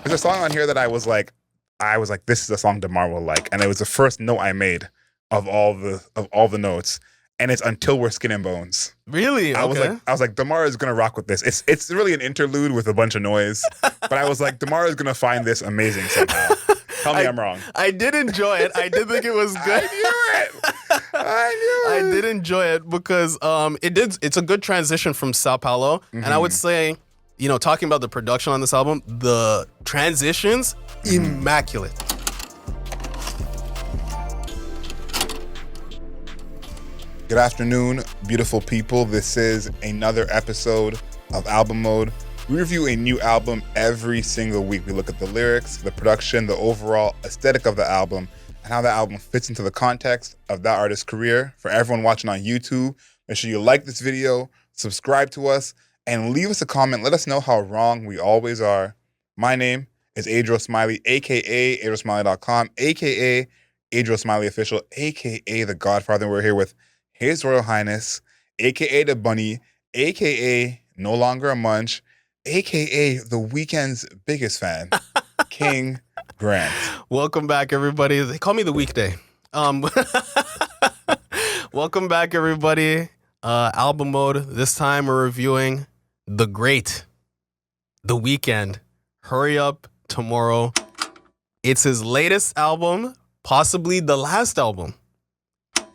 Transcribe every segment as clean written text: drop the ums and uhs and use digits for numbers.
There's a song on here that I was like, this is a song Demar will like, and it was the first note I made of all the notes, and it's Until We're Skin and Bones. Really? I was like, Demar is gonna rock with this. It's really an interlude with a bunch of noise, but I was like, Demar is gonna find this amazing somehow. Tell me I'm wrong. I did enjoy it. I did think it was good. I did enjoy it because it's a good transition from Sao Paulo. And I would say, talking about the production on this album, the transitions, immaculate. Good afternoon, beautiful people. This is another episode of Album Mode. We review a new album every single week. We look at the lyrics, the production, the overall aesthetic of the album, and how that album fits into the context of that artist's career. For everyone watching on YouTube, make sure you like this video, subscribe to us, and leave us a comment. Let us know how wrong we always are. My name is Adriel Smiley, a.k.a. AdrielSmiley.com, a.k.a. Adriel Smiley Official, a.k.a. The Godfather. We're here with His Royal Highness, a.k.a. The Bunny, a.k.a. No Longer a Munch, a.k.a. The Weeknd's biggest fan, King Grant. Welcome back, everybody. They call me the weekday. Welcome back, everybody. Album Mode. This time we're reviewing The Great, The Weeknd. Hurry Up Tomorrow. It's his latest album, possibly the last album.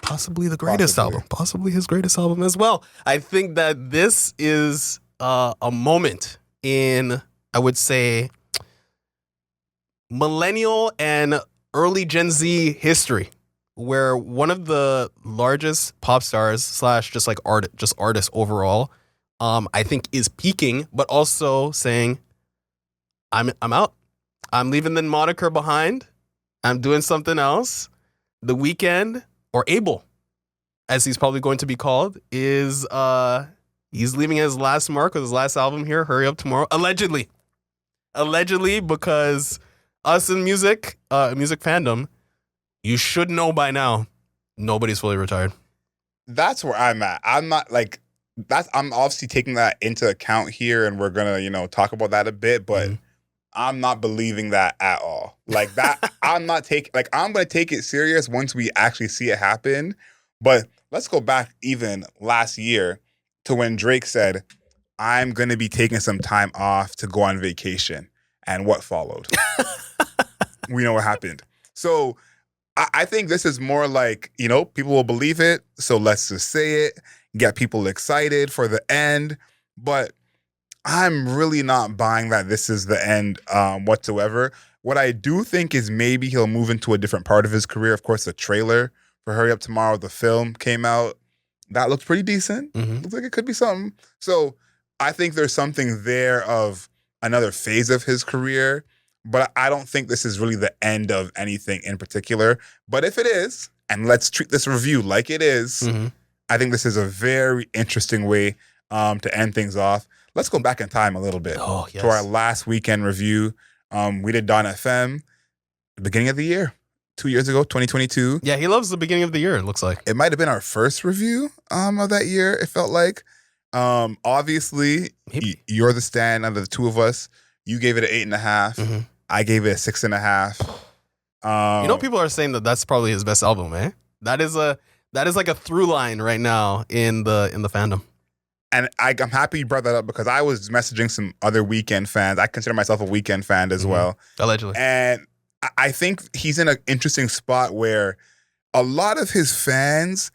Possibly the greatest album. Possibly his greatest album as well. I think that this is a moment in, I would say, millennial and early Gen Z history, where one of the largest pop stars / just like artists overall, I think is peaking, but also saying, I'm out. I'm leaving the moniker behind. I'm doing something else. The Weeknd, or Abel, as he's probably going to be called, is he's leaving his last mark with his last album here, Hurry Up Tomorrow. Allegedly, because us in music fandom, you should know by now, nobody's fully retired. That's where I'm at. I'm not like that's. I'm obviously taking that into account here, and we're gonna talk about that a bit, but. I'm not believing that at all. Like that, I'm going to take it serious once we actually see it happen. But let's go back even last year to when Drake said, I'm going to be taking some time off to go on vacation. And what followed? We know what happened. So I think this is more like, people will believe it. So let's just say it, get people excited for the end. But I'm really not buying that this is the end whatsoever. What I do think is maybe he'll move into a different part of his career. Of course, the trailer for Hurry Up Tomorrow, the film, came out. That looks pretty decent. Looks like it could be something. So I think there's something there of another phase of his career, but I don't think this is really the end of anything in particular. But if it is, and let's treat this review like it is, I think this is a very interesting way to end things off. Let's go back in time a little bit to our last Weeknd review. We did Dawn FM, the beginning of the year, 2 years ago, 2022. Yeah, he loves the beginning of the year, it looks like. It might have been our first review of that year, it felt like. Obviously, you're the stand out of the two of us. You gave it an 8.5. I gave it a 6.5. People are saying that that's probably his best album, eh? That is like a through line right now in the fandom. And I'm happy you brought that up because I was messaging some other Weeknd fans. I consider myself a Weeknd fan as well. Allegedly. And I think he's in an interesting spot where a lot of his fans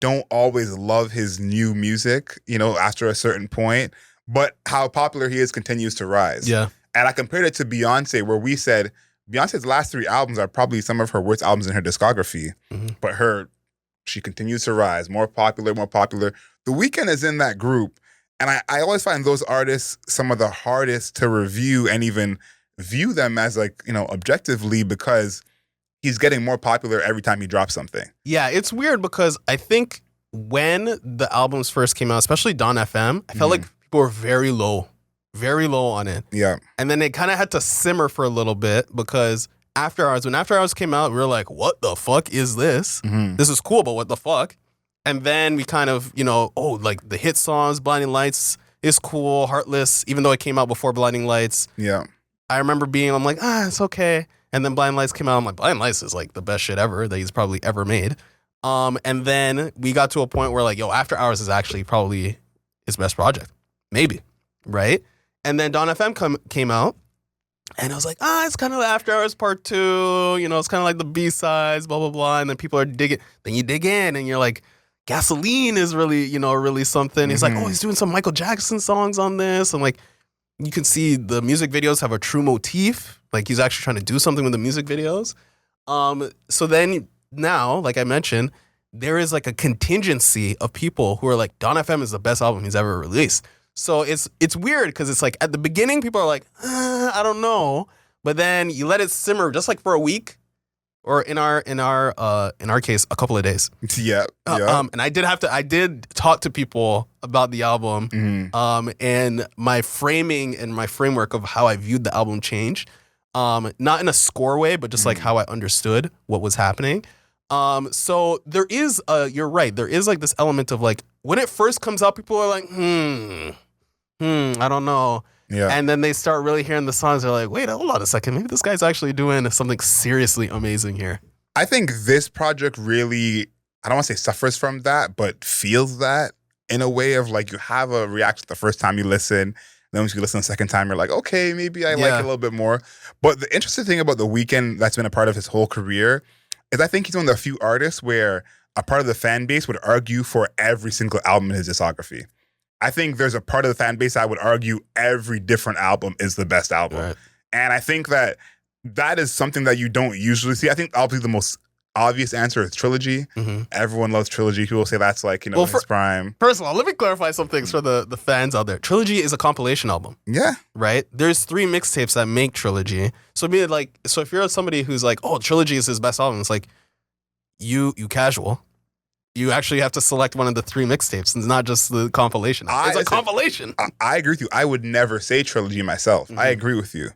don't always love his new music, after a certain point. But how popular he is continues to rise. Yeah. And I compared it to Beyonce, where we said Beyonce's last 3 albums are probably some of her worst albums in her discography. But she continues to rise, more popular. The Weeknd is in that group. And I always find those artists some of the hardest to review and even view them as objectively because he's getting more popular every time he drops something. Yeah, it's weird because I think when the albums first came out, especially Dawn FM, I felt like people were very low on it. Yeah. And then it kind of had to simmer for a little bit because when After Hours came out, we were like, what the fuck is this? This is cool, but what the fuck? And then we kind of, like the hit songs, Blinding Lights is cool, Heartless, even though it came out before Blinding Lights. Yeah. I remember I'm like, it's okay. And then Blind Lights came out. I'm like, Blind Lights is like the best shit ever that he's probably ever made. And then we got to a point where like, yo, After Hours is actually probably his best project. Maybe. Right? And then Dawn FM came out. And I was like, it's kind of After Hours Part 2. You know, it's kind of like the B-sides, blah, blah, blah. And then people are digging. Then you dig in and you're like, Gasoline is really, really something. He's like, he's doing some Michael Jackson songs on this. And like, you can see the music videos have a true motif. Like he's actually trying to do something with the music videos. So then now, like I mentioned, there is like a contingency of people who are like, Dawn FM is the best album he's ever released. So it's weird because it's like at the beginning, people are like, I don't know. But then you let it simmer just like for a week. Or in our case, a couple of days. Yeah. And I did talk to people about the album. And my framing and my framework of how I viewed the album changed. Not in a score way, but just like how I understood what was happening. So there is you're right. There is like this element of like when it first comes out, people are like, I don't know. Yeah. And then they start really hearing the songs. They're like, wait, hold on a second. Maybe this guy's actually doing something seriously amazing here. I think this project really, I don't want to say suffers from that, but feels that in a way of like you have a reaction the first time you listen. Then when you listen the second time, you're like, okay, maybe I like it a little bit more. But the interesting thing about The Weeknd that's been a part of his whole career is I think he's one of the few artists where a part of the fan base would argue for every single album in his discography. I think there's a part of the fan base I would argue every different album is the best album. Right. And I think that is something that you don't usually see. I think obviously the most obvious answer is Trilogy. Everyone loves Trilogy. People say that's like, his prime. First of all, let me clarify some things for the fans out there. Trilogy is a compilation album. Yeah. Right? There's 3 mixtapes that make Trilogy. So if you're somebody who's like, oh, Trilogy is his best album, it's like, you casual. You actually have to select one of the 3 mixtapes. It's not just the compilation. It's a compilation. I agree with you. I would never say Trilogy myself. I agree with you.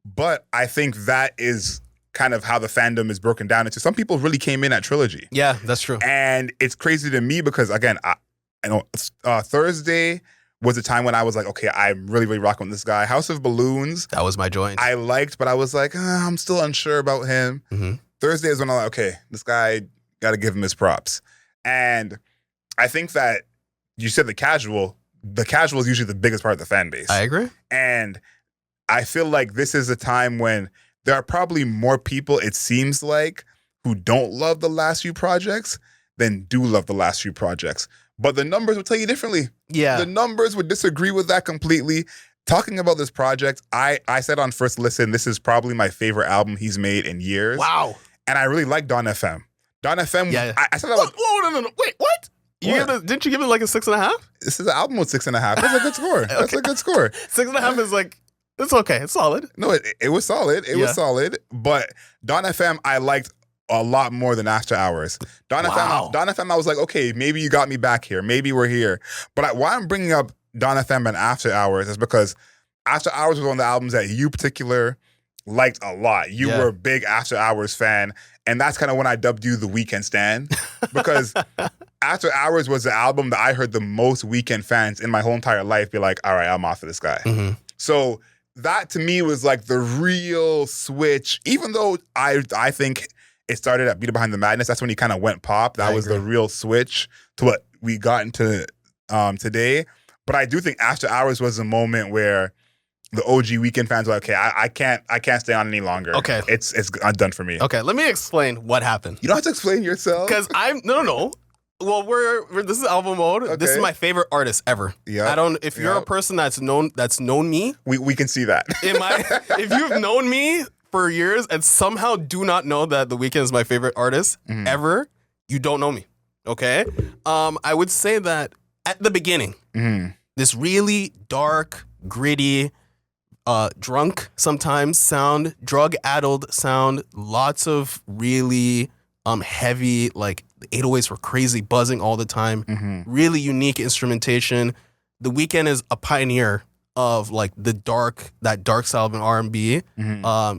But I think that is kind of how the fandom is broken down into. Some people really came in at Trilogy. Yeah, that's true. And it's crazy to me because, again, I know Thursday was a time when I was like, okay, I'm really, really rocking with this guy. House of Balloons. That was my joint. I liked, but I was like, I'm still unsure about him. Thursday is when I'm like, okay, this guy, got to give him his props. And I think that you said the casual is usually the biggest part of the fan base. I agree. And I feel like this is a time when there are probably more people, it seems like, who don't love the last few projects than do love the last few projects. But the numbers would tell you differently. Yeah. The numbers would disagree with that completely. Talking about this project, I said on first listen, this is probably my favorite album he's made in years. Wow. And I really like Dawn FM. Dawn FM, yeah. I said that was... Whoa, no. Wait, what? Didn't you give it like a 6.5? This is an album with 6.5. That's a good score. Okay. That's a good score. 6.5 is like, it's okay. It's solid. No, it was solid. It was solid. But Dawn FM, I liked a lot more than After Hours. Dawn FM, I was like, okay, maybe you got me back here. Maybe we're here. But why I'm bringing up Dawn FM and After Hours is because After Hours was one of the albums that you particular liked a lot. You were a big After Hours fan. And that's kind of when I dubbed you the Weeknd stan. Because After Hours was the album that I heard the most Weeknd fans in my whole entire life be like, all right, I'm off of this guy. So that to me was like the real switch. Even though I think it started at Beat It Behind the Madness, that's when he kind of went pop. That was the real switch to what we got into today. But I do think After Hours was a moment where the OG Weeknd fans were like, okay, I can't stay on any longer. Okay. It's done for me. Okay, let me explain what happened. You don't have to explain yourself. Because no. Well, this is album mode. Okay. This is my favorite artist ever. Yeah. If you're a person that's known me, we can see that. If you've known me for years and somehow do not know that The Weeknd is my favorite artist ever, you don't know me. Okay? I would say that at the beginning, this really dark, gritty, drunk sometimes sound, drug-addled sound, lots of really heavy, like the 808s were crazy, buzzing all the time, really unique instrumentation. The Weeknd is a pioneer of like that dark style of an R&B.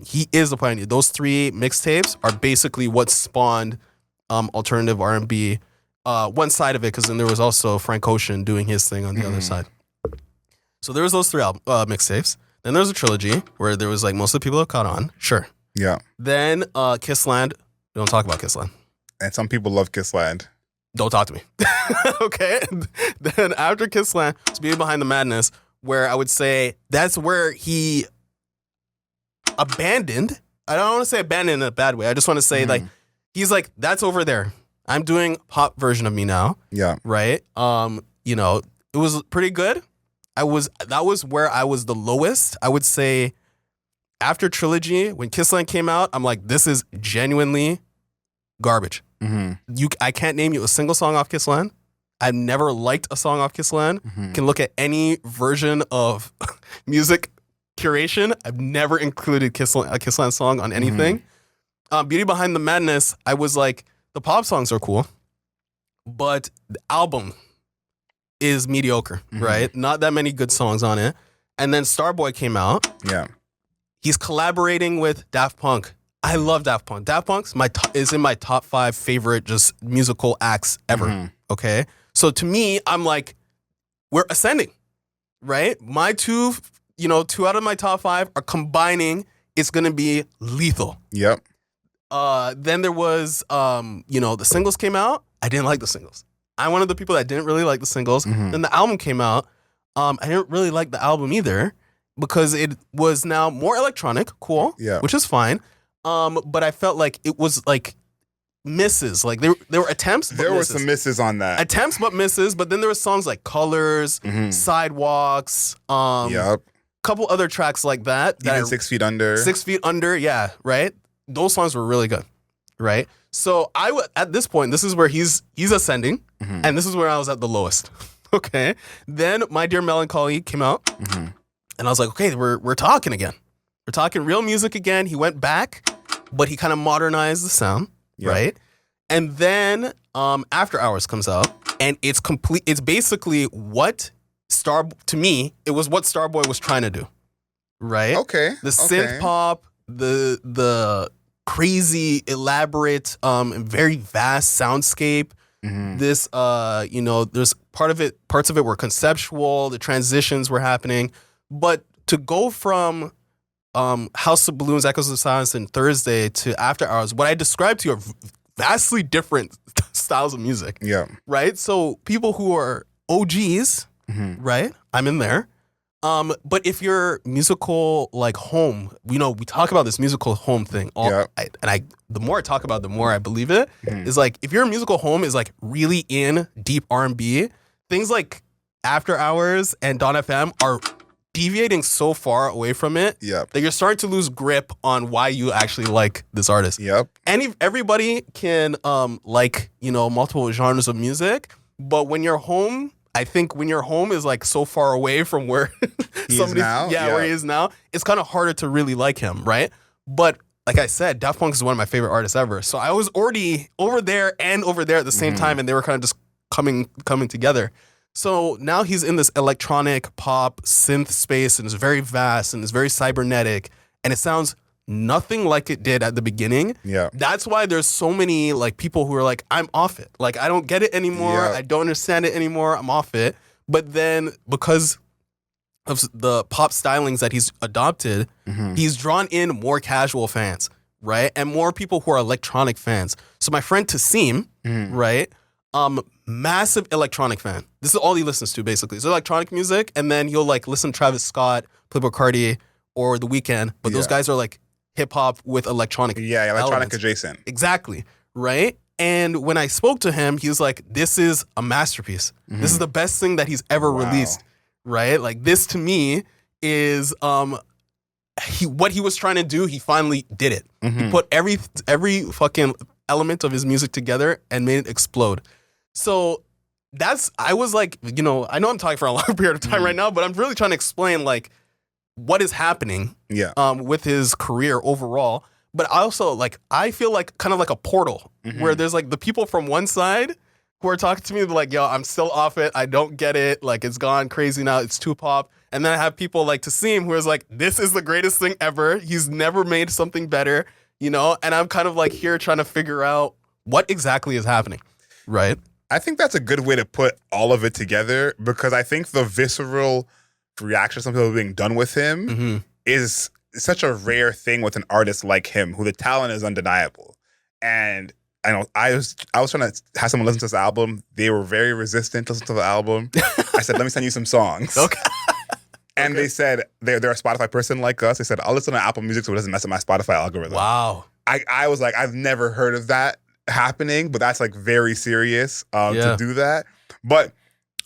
He is a pioneer. Those 3 mixtapes are basically what spawned alternative R&B. One side of it, because then there was also Frank Ocean doing his thing on the other side. So there was those 3 mixtapes. Then there was a trilogy where there was like most of the people that caught on. Sure. Yeah. Then Kissland. We don't talk about Kissland. And some people love Kissland. Don't talk to me. Okay. Then after Kissland, it's Beauty Behind the Madness, where I would say that's where he abandoned. I don't want to say abandoned in a bad way. I just want to say like he's like, that's over there. I'm doing pop version of me now. Yeah. Right. You know, it was pretty good. That was where I was the lowest. I would say after Trilogy, when Kissland came out, I'm like, this is genuinely garbage. I can't name you a single song off Kissland. I've never liked a song off Kissland. You can look at any version of music curation. I've never included a Kissland song on anything. Beauty Behind the Madness, I was like, the pop songs are cool, but the album is mediocre, right? Not that many good songs on it. And then Starboy came out. Yeah. He's collaborating with Daft Punk. I love Daft Punk. Daft Punk's is in my top 5 favorite just musical acts ever. Okay? So to me, I'm like, we're ascending, right? My two out of my top 5 are combining. It's going to be lethal. Yep. Then there was, the singles came out. I didn't like the singles. I'm one of the people that didn't really like the singles. Then the album came out. I didn't really like the album either because it was now more electronic, cool, which is fine. But I felt like it was like misses. Like there were attempts. But there were some misses on that. Attempts, but misses. But then there were songs like Colors, Sidewalks, couple other tracks like that. Even 6 Feet Under. 6 Feet Under, yeah, right. Those songs were really good, right? So at this point, this is where he's ascending, and this is where I was at the lowest. Okay. Then My Dear Melancholy came out, and I was like, okay, we're talking again. We're talking real music again. He went back, but he kind of modernized the sound, right? And then After Hours comes out, and it's complete. It's basically what it was what Starboy was trying to do, right? Okay. The synth pop, the crazy, elaborate, very vast soundscape. This, there's parts of it were conceptual. The transitions were happening, but to go from House of Balloons, Echoes of Silence, and Thursday to After Hours, what I described to you are vastly different styles of music. Yeah. Right? So people who are OGs, right? I'm in there. But if you're musical like home, we talk about this musical home thing. The more I talk about it, the more I believe it. Is like if your musical home is like really in deep R&B, things like After Hours and Dawn FM are deviating so far away from it that you're starting to lose grip on why you actually like this artist. Everybody can like multiple genres of music, but when you're home, I think when your home is like so far away from where where he is now, it's kind of harder to really like him, right? But like I said, Daft Punk is one of my favorite artists ever. So I was already over there and over there at the same time, and they were kind of just coming together. So now he's in this electronic pop synth space, and it's very vast and it's very cybernetic, and it sounds nothing like it did at the beginning. That's why there's so many like people who are like, I'm off it. Like I don't get it anymore. I don't understand it anymore. I'm off it. But then because of the pop stylings that he's adopted, he's drawn in more casual fans, right? And more people who are electronic fans. So my friend Tassim, right? Massive electronic fan. This is all he listens to basically. So electronic music, and then he'll like listen to Travis Scott, Playboi Carti, or The Weeknd. But those guys are like hip hop with electronic. Electronic elements. adjacent. Exactly. Right? And when I spoke to him, he was like, this is a masterpiece. This is the best thing that he's ever released. Right? Like this to me is what he was trying to do, he finally did it. He put every fucking element of his music together and made it explode. So I was like, I know I'm talking for a long period of time right now, but I'm really trying to explain like what is happening with his career overall. But also like, I feel like kind of like a portal where there's like the people from one side who are talking to me like, yo, I'm still off it. I don't get it. Like it's gone crazy now. It's too pop. And then I have people like Tassim who is like, this is the greatest thing ever. He's never made something better, and I'm kind of like here trying to figure out what exactly is happening. Right. I think that's a good way to put all of it together because I think the visceral reaction some people being done with him is such a rare thing with an artist like him, who the talent is undeniable. And I know I was trying to have someone listen to this album. They were very resistant to listen to the album. I said, let me send you some songs. Okay. And they said, they're a Spotify person like us. They said, I'll listen to Apple Music so it doesn't mess up my Spotify algorithm. Wow. I was like, I've never heard of that happening, but that's like very serious to do that. But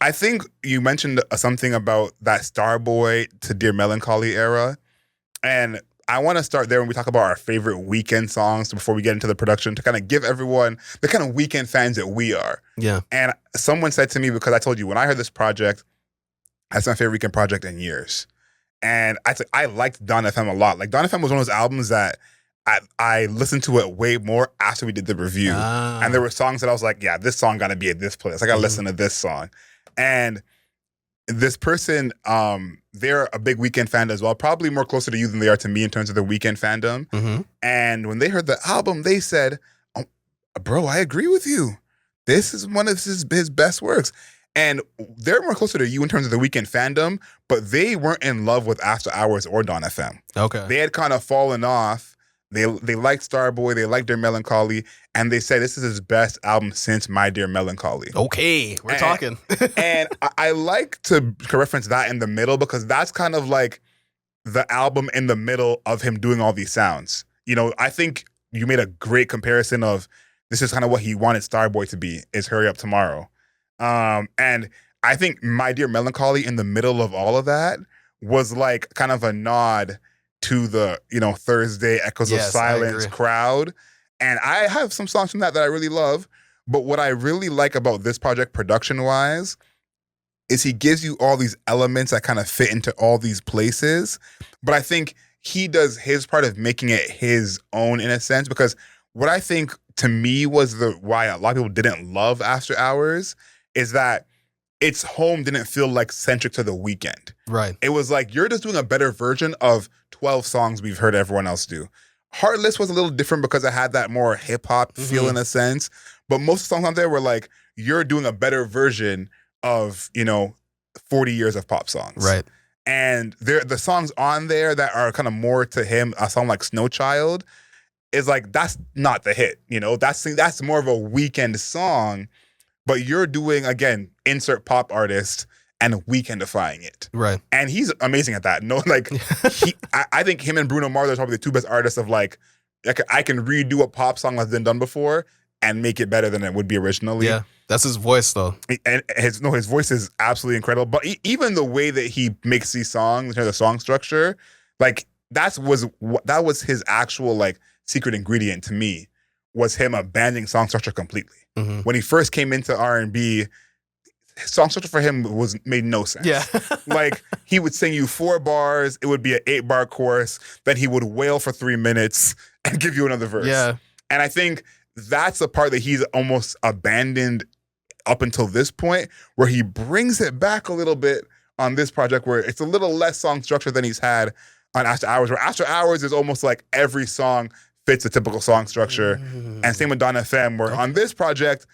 I think you mentioned something about that Starboy to Dear Melancholy era. And I want to start there when we talk about our favorite Weeknd songs before we get into the production, to kind of give everyone the kind of Weeknd fans that we are. Yeah. And someone said to me, because I told you, when I heard this project, that's my favorite Weeknd project in years. And I liked Dawn FM a lot. Like, Dawn FM was one of those albums that I listened to it way more after we did the review. And there were songs that I was like, yeah, this song got to be at this place. I got to listen to this song. And this person, they're a big Weeknd fan as well, probably more closer to you than they are to me in terms of the Weeknd fandom. And when they heard the album, they said, oh, bro, I agree with you. This is one of his best works. And they're more closer to you in terms of the Weeknd fandom, but they weren't in love with After Hours or Dawn FM. Okay. They had kind of fallen off. They liked Starboy, they liked Dear Melancholy, and they said this is his best album since My Dear Melancholy. Okay, we're talking. And I like to reference that in the middle, because that's kind of like the album in the middle of him doing all these sounds. You know, I think you made a great comparison of this is kind of what he wanted Starboy to be, is Hurry Up Tomorrow. And I think My Dear Melancholy in the middle of all of that was like kind of a nod to the, you know, Thursday Echoes of Silence crowd. And I have some songs from that I really love. But what I really like about this project production-wise is he gives you all these elements that kind of fit into all these places. But I think he does his part of making it his own in a sense, because what I think to me was why a lot of people didn't love After Hours is that its home didn't feel like centric to the Weeknd. Right. It was like, you're just doing a better version of 12 songs we've heard everyone else do. Heartless was a little different because it had that more hip hop feel in a sense. But most of the songs on there were like, you're doing a better version of, you know, 40 years of pop songs. Right. And the songs on there that are kind of more to him, a song like Snow Child, is like, that's not the hit. You know, that's more of a Weeknd song. But you're doing, again, insert pop artist and Weekndifying it. Right. And he's amazing at that. No, like, I think him and Bruno Mars are probably the two best artists of like I can redo a pop song that's been done before and make it better than it would be originally. Yeah. That's his voice, though. And his voice is absolutely incredible. But even the way that he makes these songs, in terms of song structure, like, that was his actual, like, secret ingredient to me, was him abandoning song structure completely. When he first came into R&B, song structure for him made no sense. Yeah. Like, he would sing you 4 bars, it would be an 8-bar chorus, then he would wail for 3 minutes and give you another verse. Yeah. And I think that's the part that he's almost abandoned up until this point, where he brings it back a little bit on this project, where it's a little less song structure than he's had on After Hours, where After Hours is almost like every song fits a typical song structure. And same with Dawn FM, where on this project,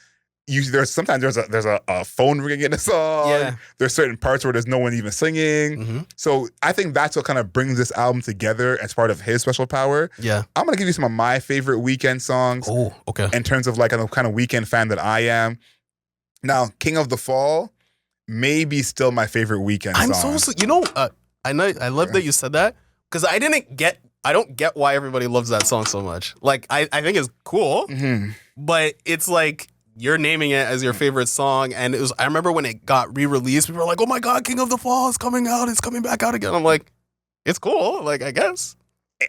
there's a phone ringing in the song. Yeah. There's certain parts where there's no one even singing. So I think that's what kind of brings this album together as part of his special power. Yeah. I'm gonna give you some of my favorite Weeknd songs. Oh, okay. In terms of like a kind of Weeknd fan that I am. Now, King of the Fall may be still my favorite Weeknd song. You know, I love that you said that, because I don't get why everybody loves that song so much. Like, I think it's cool, but it's like, you're naming it as your favorite song, and I remember when it got re-released, we were like, oh my God, King of the Fall is coming out, it's coming back out again. I'm like, it's cool, like, I guess.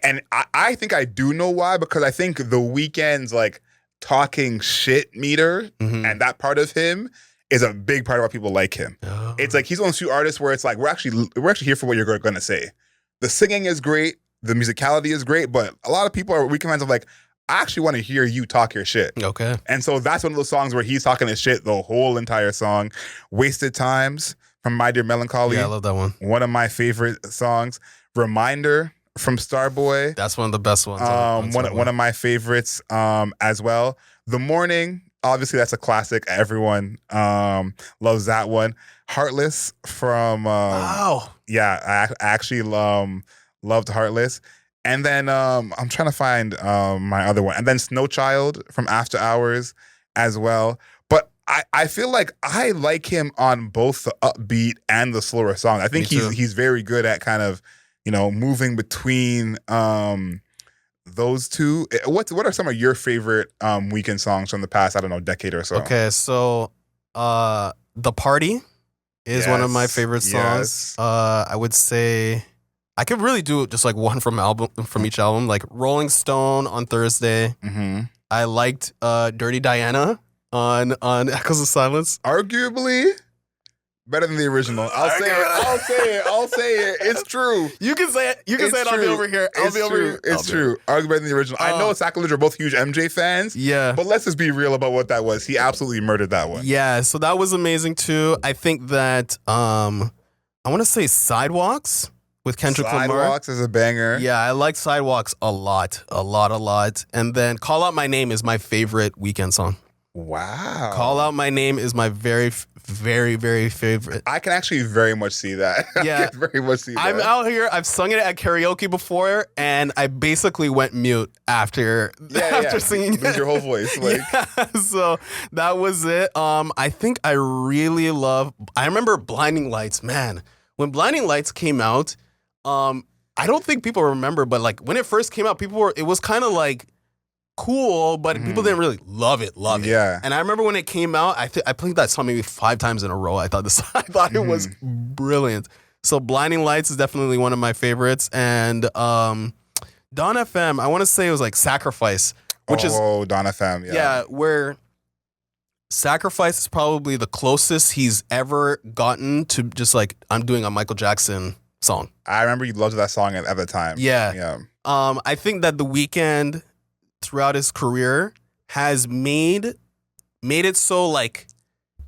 And I think I do know why, because I think the Weeknd's like talking shit meter and that part of him is a big part of why people like him. Oh. It's like, he's one of those few artists where it's like, we're actually here for what you're going to say. The singing is great, the musicality is great, but a lot of people are Weeknd fans of like, I actually want to hear you talk your shit. Okay. And so that's one of those songs where he's talking his shit the whole entire song. Wasted Times from My Dear Melancholy. Yeah, I love that one. One of my favorite songs. Reminder from Starboy. That's one of the best ones. One of my favorites as well. The Morning Obviously, that's a classic. Everyone loves that one. Heartless from Wow. yeah, I actually loved Heartless. And then I'm trying to find my other one. And then Snow Child from After Hours as well. But I feel like I like him on both the upbeat and the slower song. I think he's very good at kind of, moving between those two. What are some of your favorite Weeknd songs from the past, I don't know, decade or so? Okay, so The Party is one of my favorite songs. Yes. I would say I could really do just like one from each album, like Rolling Stone on Thursday. Mm-hmm. I liked Dirty Diana on Echoes of Silence. Arguably better than the original. I'll say it. It's true. You can say it. I'll be over here. It's true. Arguably better than the original. I know Sacrilege are both huge MJ fans. Yeah. But let's just be real about what that was. He absolutely murdered that one. Yeah, so that was amazing too. I think that I want to say Sidewalks with Kendrick Lamar. Sidewalks is a banger. Yeah, I like Sidewalks a lot. And then Call Out My Name is my favorite Weeknd song. Wow. Call Out My Name is my very, very, very favorite. I can actually very much see that. Yeah. I can very much see that. I'm out here. I've sung it at karaoke before, and I basically went mute after singing it. Lose your whole voice. Yeah, so that was it. I think I really love. I remember Blinding Lights. Man, when Blinding Lights came out, I don't think people remember, but like when it first came out, it was kind of like cool, but people didn't really love it. Yeah. And I remember when it came out, I played that song maybe 5 times in a row. I thought it was brilliant. So Blinding Lights is definitely one of my favorites. And Dawn FM, I want to say it was like Sacrifice, which is Dawn FM, yeah. Yeah, where Sacrifice is probably the closest he's ever gotten to just like I'm doing a Michael Jackson song. I remember you loved that song at the time. Yeah. I think that The Weeknd throughout his career has made it so like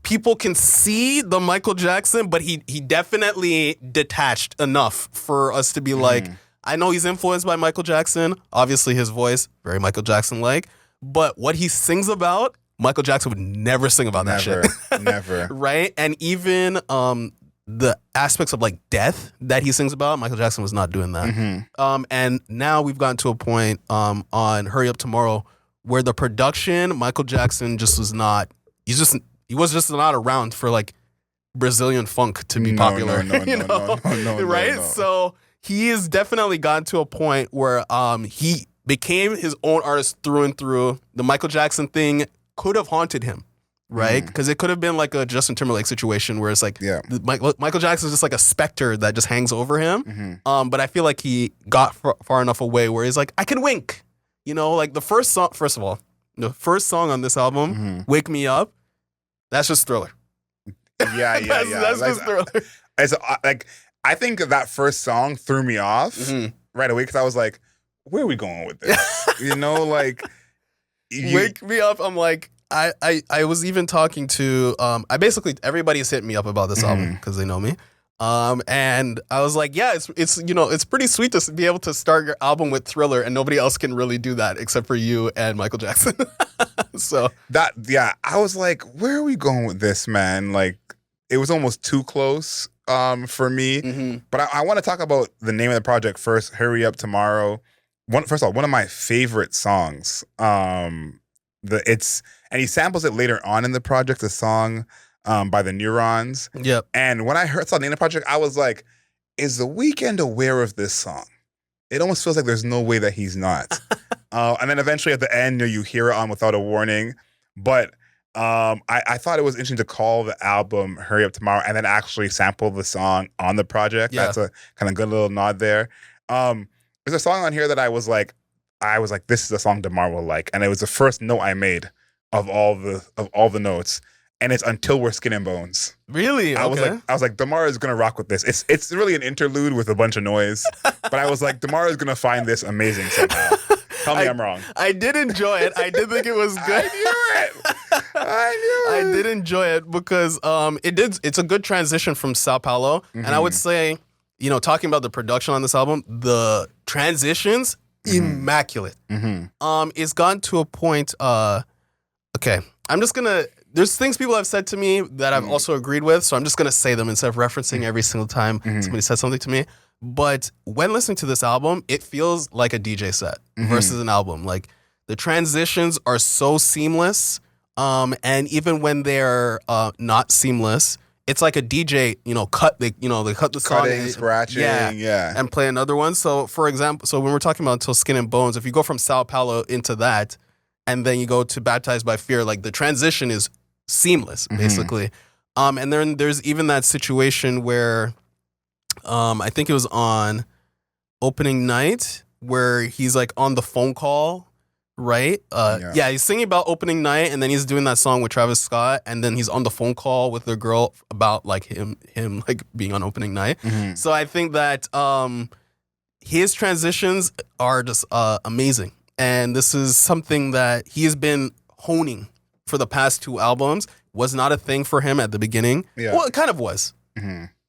people can see the Michael Jackson, but he definitely detached enough for us to be like, I know he's influenced by Michael Jackson. Obviously his voice, very Michael Jackson-like. But what he sings about, Michael Jackson would never sing about that shit. Never. Right? And even the aspects of like death that he sings about, Michael Jackson was not doing that. And now we've gotten to a point on Hurry Up Tomorrow where the production, Michael Jackson just was not, he was just not around for like Brazilian funk to be popular. No, right? No. So he has definitely gotten to a point where he became his own artist through and through. The Michael Jackson thing could have haunted him. Right? Because it could have been like a Justin Timberlake situation where it's like Michael Jackson's just like a specter that just hangs over him. But I feel like he got far enough away where he's like, I can wink. Like the first song, first of all, the first song on this album, Wake Me Up, that's just Thriller. Yeah. That's just Thriller. It's like, I think that first song threw me off right away because I was like, where are we going with this? Wake Me Up, I'm like, I was even talking to everybody's hit me up about this album because they know me. And I was like, yeah, it's pretty sweet to be able to start your album with Thriller and nobody else can really do that except for you and Michael Jackson. So I was like, where are we going with this, man? Like it was almost too close for me. But I want to talk about the name of the project first, Hurry Up Tomorrow. First of all, one of my favorite songs. And he samples it later on in the project, a song by the Neurons. Yep. And when I saw the name of the project, I was like, is The Weeknd aware of this song? It almost feels like there's no way that he's not. And then eventually at the end, you hear it on Without a Warning. But I thought it was interesting to call the album Hurry Up Tomorrow and then actually sample the song on the project. Yeah. That's a kind of good little nod there. There's a song on here that I was like, this is a song Demar will like. And it was the first note I made of all the notes, and it's Until We're Skin and Bones. Really? I was like, Demar is gonna rock with this. It's really an interlude with a bunch of noise, but I was like, Demar is gonna find this amazing somehow. Tell me I'm wrong. I did enjoy it. I did think it was good. I knew it. I did enjoy it because it's a good transition from Sao Paulo, and I would say, talking about the production on this album, the transitions immaculate. It's gotten to a point. Okay, I'm just gonna. There's things people have said to me that I've also agreed with, so I'm just gonna say them instead of referencing every single time somebody says something to me. But when listening to this album, it feels like a DJ set versus an album. Like the transitions are so seamless, and even when they're not seamless, it's like a DJ, cut. They cut the song, cutting, scratching, and play another one. So, for example, when we're talking about Till Skin and Bones, if you go from Sao Paulo into that, and then you go to Baptized by Fear, like the transition is seamless, basically. And then there's even that situation where, I think it was on opening night where he's like on the phone call. Right? He's singing about opening night, and then he's doing that song with Travis Scott, and then he's on the phone call with the girl about like him like being on opening night. So I think that his transitions are just amazing, and this is something that he has been honing for the past 2 albums. Was not a thing for him at the beginning. Yeah. Well, it kind of was.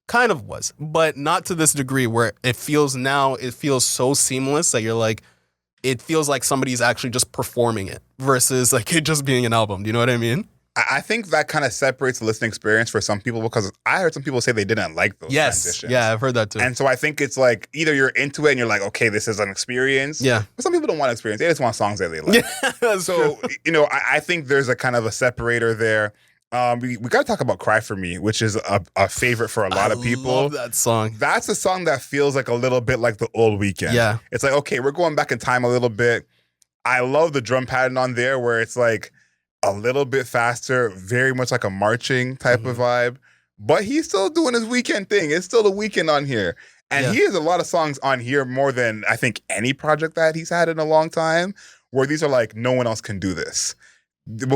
Kind of was, but not to this degree where it feels so seamless that you're like, it feels like somebody's actually just performing it versus like it just being an album. Do you know what I mean? I think that kind of separates the listening experience for some people, because I heard some people say they didn't like those transitions. Yeah, I've heard that too. And so I think it's like either you're into it and you're like, okay, this is an experience. Yeah. But some people don't want an experience. They just want songs that they like. Yeah, so, I think there's a kind of a separator there. We got to talk about Cry For Me, which is a favorite for a lot of people. I love that song. That's a song that feels like a little bit like the old Weeknd. Yeah. It's like, okay, we're going back in time a little bit. I love the drum pattern on there where it's like a little bit faster, very much like a marching type of vibe. But he's still doing his Weeknd thing. It's still the Weeknd on here. And he has a lot of songs on here more than I think any project that he's had in a long time, where these are like, no one else can do this.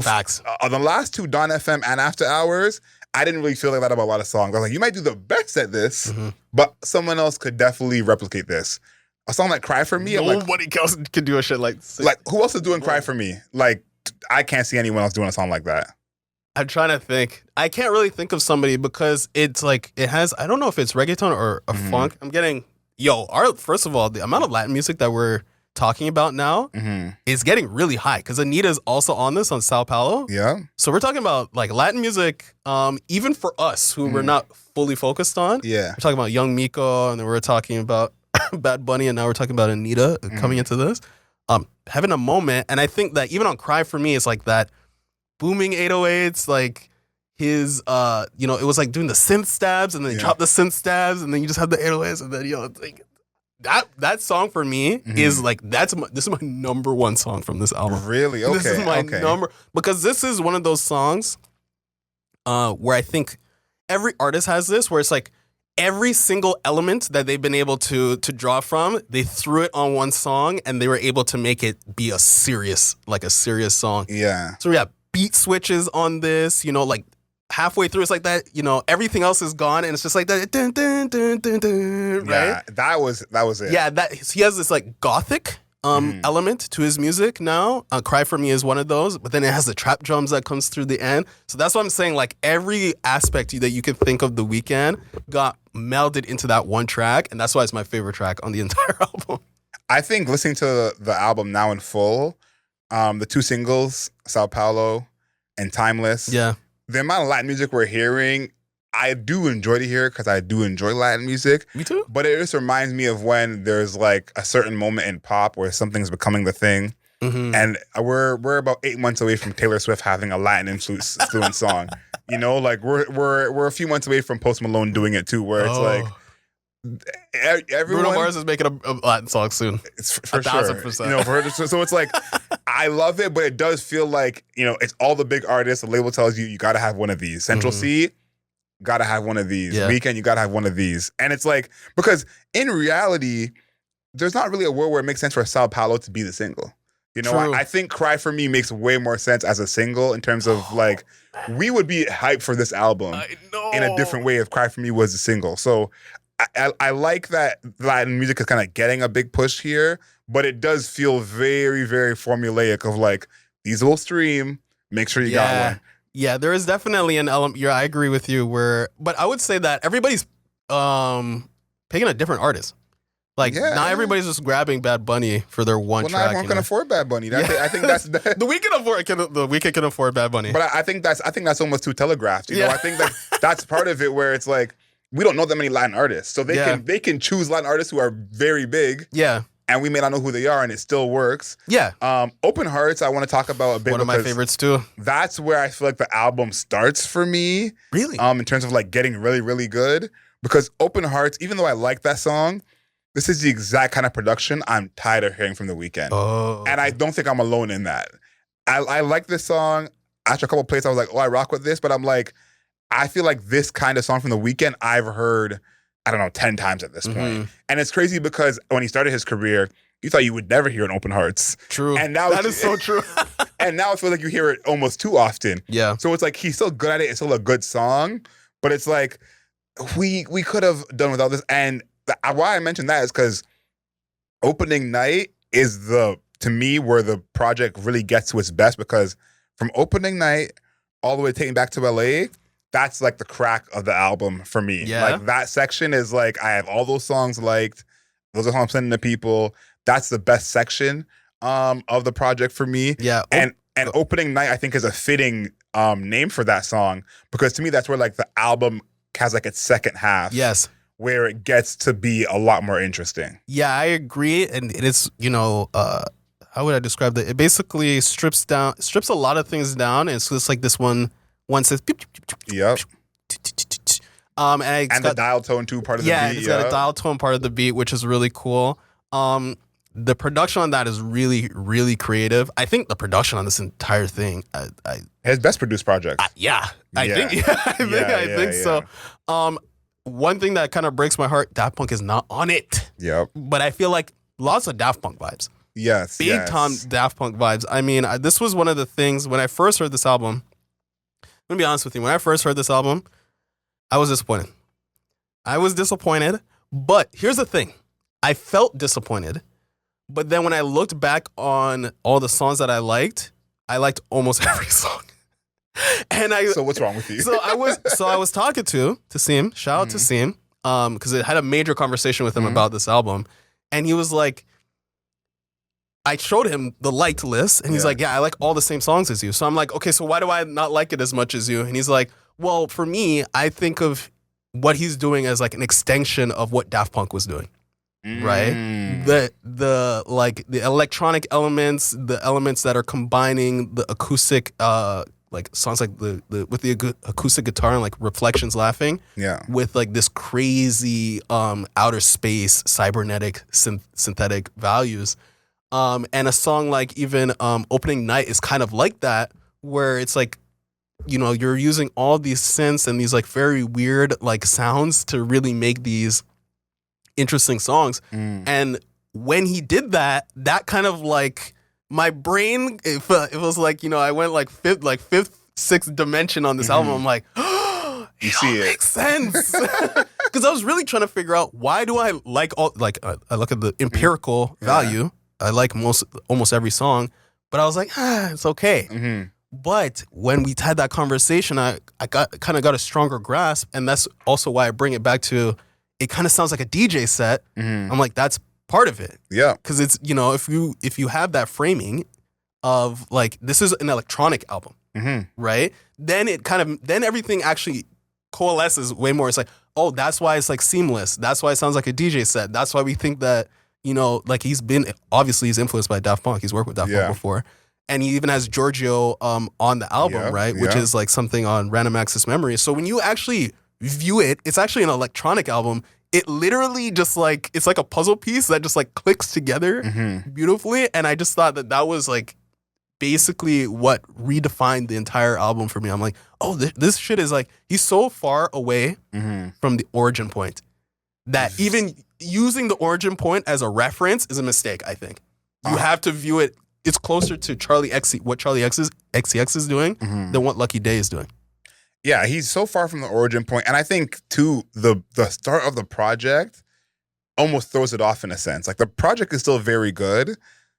Facts. The last 2, Dawn FM and After Hours, I didn't really feel like that about a lot of songs. I was like, you might do the best at this, but someone else could definitely replicate this. A song like Cry For Me, nobody else could do a shit like this. Like, who else is doing Cry For Me? Like, I can't see anyone else doing a song like that. I'm trying to think. I can't really think of somebody because it's like, it has, I don't know if it's reggaeton or a funk. I'm getting, first of all, the amount of Latin music that we're talking about now is getting really high because Anita's also on this on Sao Paulo. Yeah. So we're talking about like Latin music, even for us who we're not fully focused on. Yeah. We're talking about Young Miko, and then we're talking about Bad Bunny, and now we're talking about Anita coming into this. Having a moment, and I think that even on Cry For Me, it's like that booming 808s, like his, it was like doing the synth stabs, and then they drop the synth stabs, and then you just have the 808s, and then it's like, that song for me is like this is my number 1 song from this album. Really? Okay. This is my number, because this is one of those songs where I think every artist has this, where it's like every single element that they've been able to draw from, they threw it on one song and they were able to make it be a serious song. Yeah. So we have beat switches on this, like halfway through, it's like that, everything else is gone, and it's just like that, dun, dun, dun, dun, dun, right? Yeah, that was it. Yeah, he has this like gothic element to his music now. Cry For Me is one of those, but then it has the trap drums that comes through the end. So that's what I'm saying. Like every aspect that you could think of the Weeknd got melded into that one track, and that's why it's my favorite track on the entire album. I think listening to the album now in full, the 2 singles, Sao Paulo and Timeless. Yeah. The amount of Latin music we're hearing, I do enjoy to hear because I do enjoy Latin music. Me too. But it just reminds me of when there's like a certain moment in pop where something's becoming the thing. And we're about 8 months away from Taylor Swift having a Latin influence song. Like we're a few months away from Post Malone doing it too, where it's like everyone. Bruno Mars is making a Latin song soon. It's for 1,000%. So it's like, I love it, but it does feel like, it's all the big artists. The label tells you got to have one of these. Central C, got to have one of these. Yeah. Weeknd, you got to have one of these. And it's like, because in reality, there's not really a world where it makes sense for Sao Paulo to be the single. I think Cry For Me makes way more sense as a single in terms of like, we would be hyped for this album in a different way if Cry For Me was a single. So I like that Latin music is kind of getting a big push here, but it does feel very, very formulaic of like, these will stream, make sure you got one. Yeah, there is definitely an element. I agree with you. But I would say that everybody's picking a different artist. Like, Yeah. not everybody's just grabbing Bad Bunny for their one Well, track. not everyone can afford Bad Bunny. I think that's the Weeknd can afford Bad Bunny. But I think that's almost too telegraphed. You know, Yeah. I think that's part of it where it's like we don't know that many Latin artists, so they can choose Latin artists who are very big. Yeah. And we may not know who they are, and it still works. Yeah. Open Hearts, I want to talk about a bit. One of my favorites too. That's where I feel like the album starts for me. Really? In terms of like getting really, really good. Because Open Hearts, even though I like that song, this is the exact kind of production I'm tired of hearing from The Weeknd. Oh. And I don't think I'm alone in that. I like this song. After a couple of plays, I was like, oh, I rock with this. But I'm like, I feel like this kind of song from The Weeknd, I've heard, I don't know, 10 times at this point. And it's crazy because when he started his career, you thought you would never hear an Open Hearts. True. And now that is so true. And now it feels like you hear it almost too often. Yeah. So it's like he's still good at it. It's still a good song. But it's like, we could have done without this. And why I mentioned that is because opening night is to me, where the project really gets to its best, because from opening night all the way taking back to LA, that's like the crack of the album for me. Yeah. Like that section is like, I have all those songs liked. Those are songs I'm sending to people. That's the best section of the project for me. Yeah. And opening night, I think, is a fitting name for that song, because to me, that's where like the album has like its second half. Yes. Where it gets to be a lot more interesting. Yeah, I agree. And it is, how would I describe that? It basically strips a lot of things down. And so it's like this one says, beep, beep, beep, beep, Yep. And the dial tone too, part of the beat. Yeah, it's got a dial tone part of the beat, which is really cool. The production on that is really, really creative. I think the production on this entire thing, his best produced project. I think so. One thing that kind of breaks my heart, Daft Punk is not on it. Yep. But I feel like lots of Daft Punk vibes. Yes. Big time Daft Punk vibes. I mean, this was one of the things when I first heard this album. I'm gonna be honest with you. When I first heard this album, I was disappointed. But here's the thing. I felt disappointed. But then when I looked back on all the songs that I liked almost every song. So what's wrong with you? So I was talking to Seem, shout out to Seem, because I had a major conversation with him about this album, and he was like, I showed him the liked list, and he's like, yeah, I like all the same songs as you. So I'm like, okay, so why do I not like it as much as you? And he's like, well, for me, I think of what he's doing as like an extension of what Daft Punk was doing. Right, the electronic elements, the elements that are combining the acoustic, like songs like the with the acoustic guitar and like Reflections Laughing, with like this crazy outer space cybernetic synthetic values, and a song like even Opening Night is kind of like that, where it's like, you're using all these synths and these like very weird like sounds to really make these interesting songs. And when he did that kind of like my brain, it was like, I went like fifth, sixth dimension on this album. I'm like, you see it makes sense. Because I was really trying to figure out, why do I like all, like I look at the empirical value. I like almost every song, but I was like, it's okay. But when we had that conversation, I got a stronger grasp, and that's also why I bring it back to, it kind of sounds like a DJ set. I'm like, that's part of it. Yeah. Because it's, if you have that framing of like, this is an electronic album, right? Then then everything actually coalesces way more. It's like, oh, that's why it's like seamless. That's why it sounds like a DJ set. That's why we think that, like he's influenced by Daft Punk. He's worked with Daft Punk before. And he even has Giorgio on the album, right? Which is like something on Random Access Memory. So when you actually view it, it's actually an electronic album. It literally just like, it's like a puzzle piece that just like clicks together beautifully. And I just thought that was like basically what redefined the entire album for me. I'm like, oh, this shit is like, he's so far away from the origin point that even using the origin point as a reference is a mistake, I think. You have to view it, it's closer to what Charlie XCX is doing than what Lucky Day is doing. Yeah, he's so far from the origin point. And I think, too, the start of the project almost throws it off in a sense. Like, the project is still very good,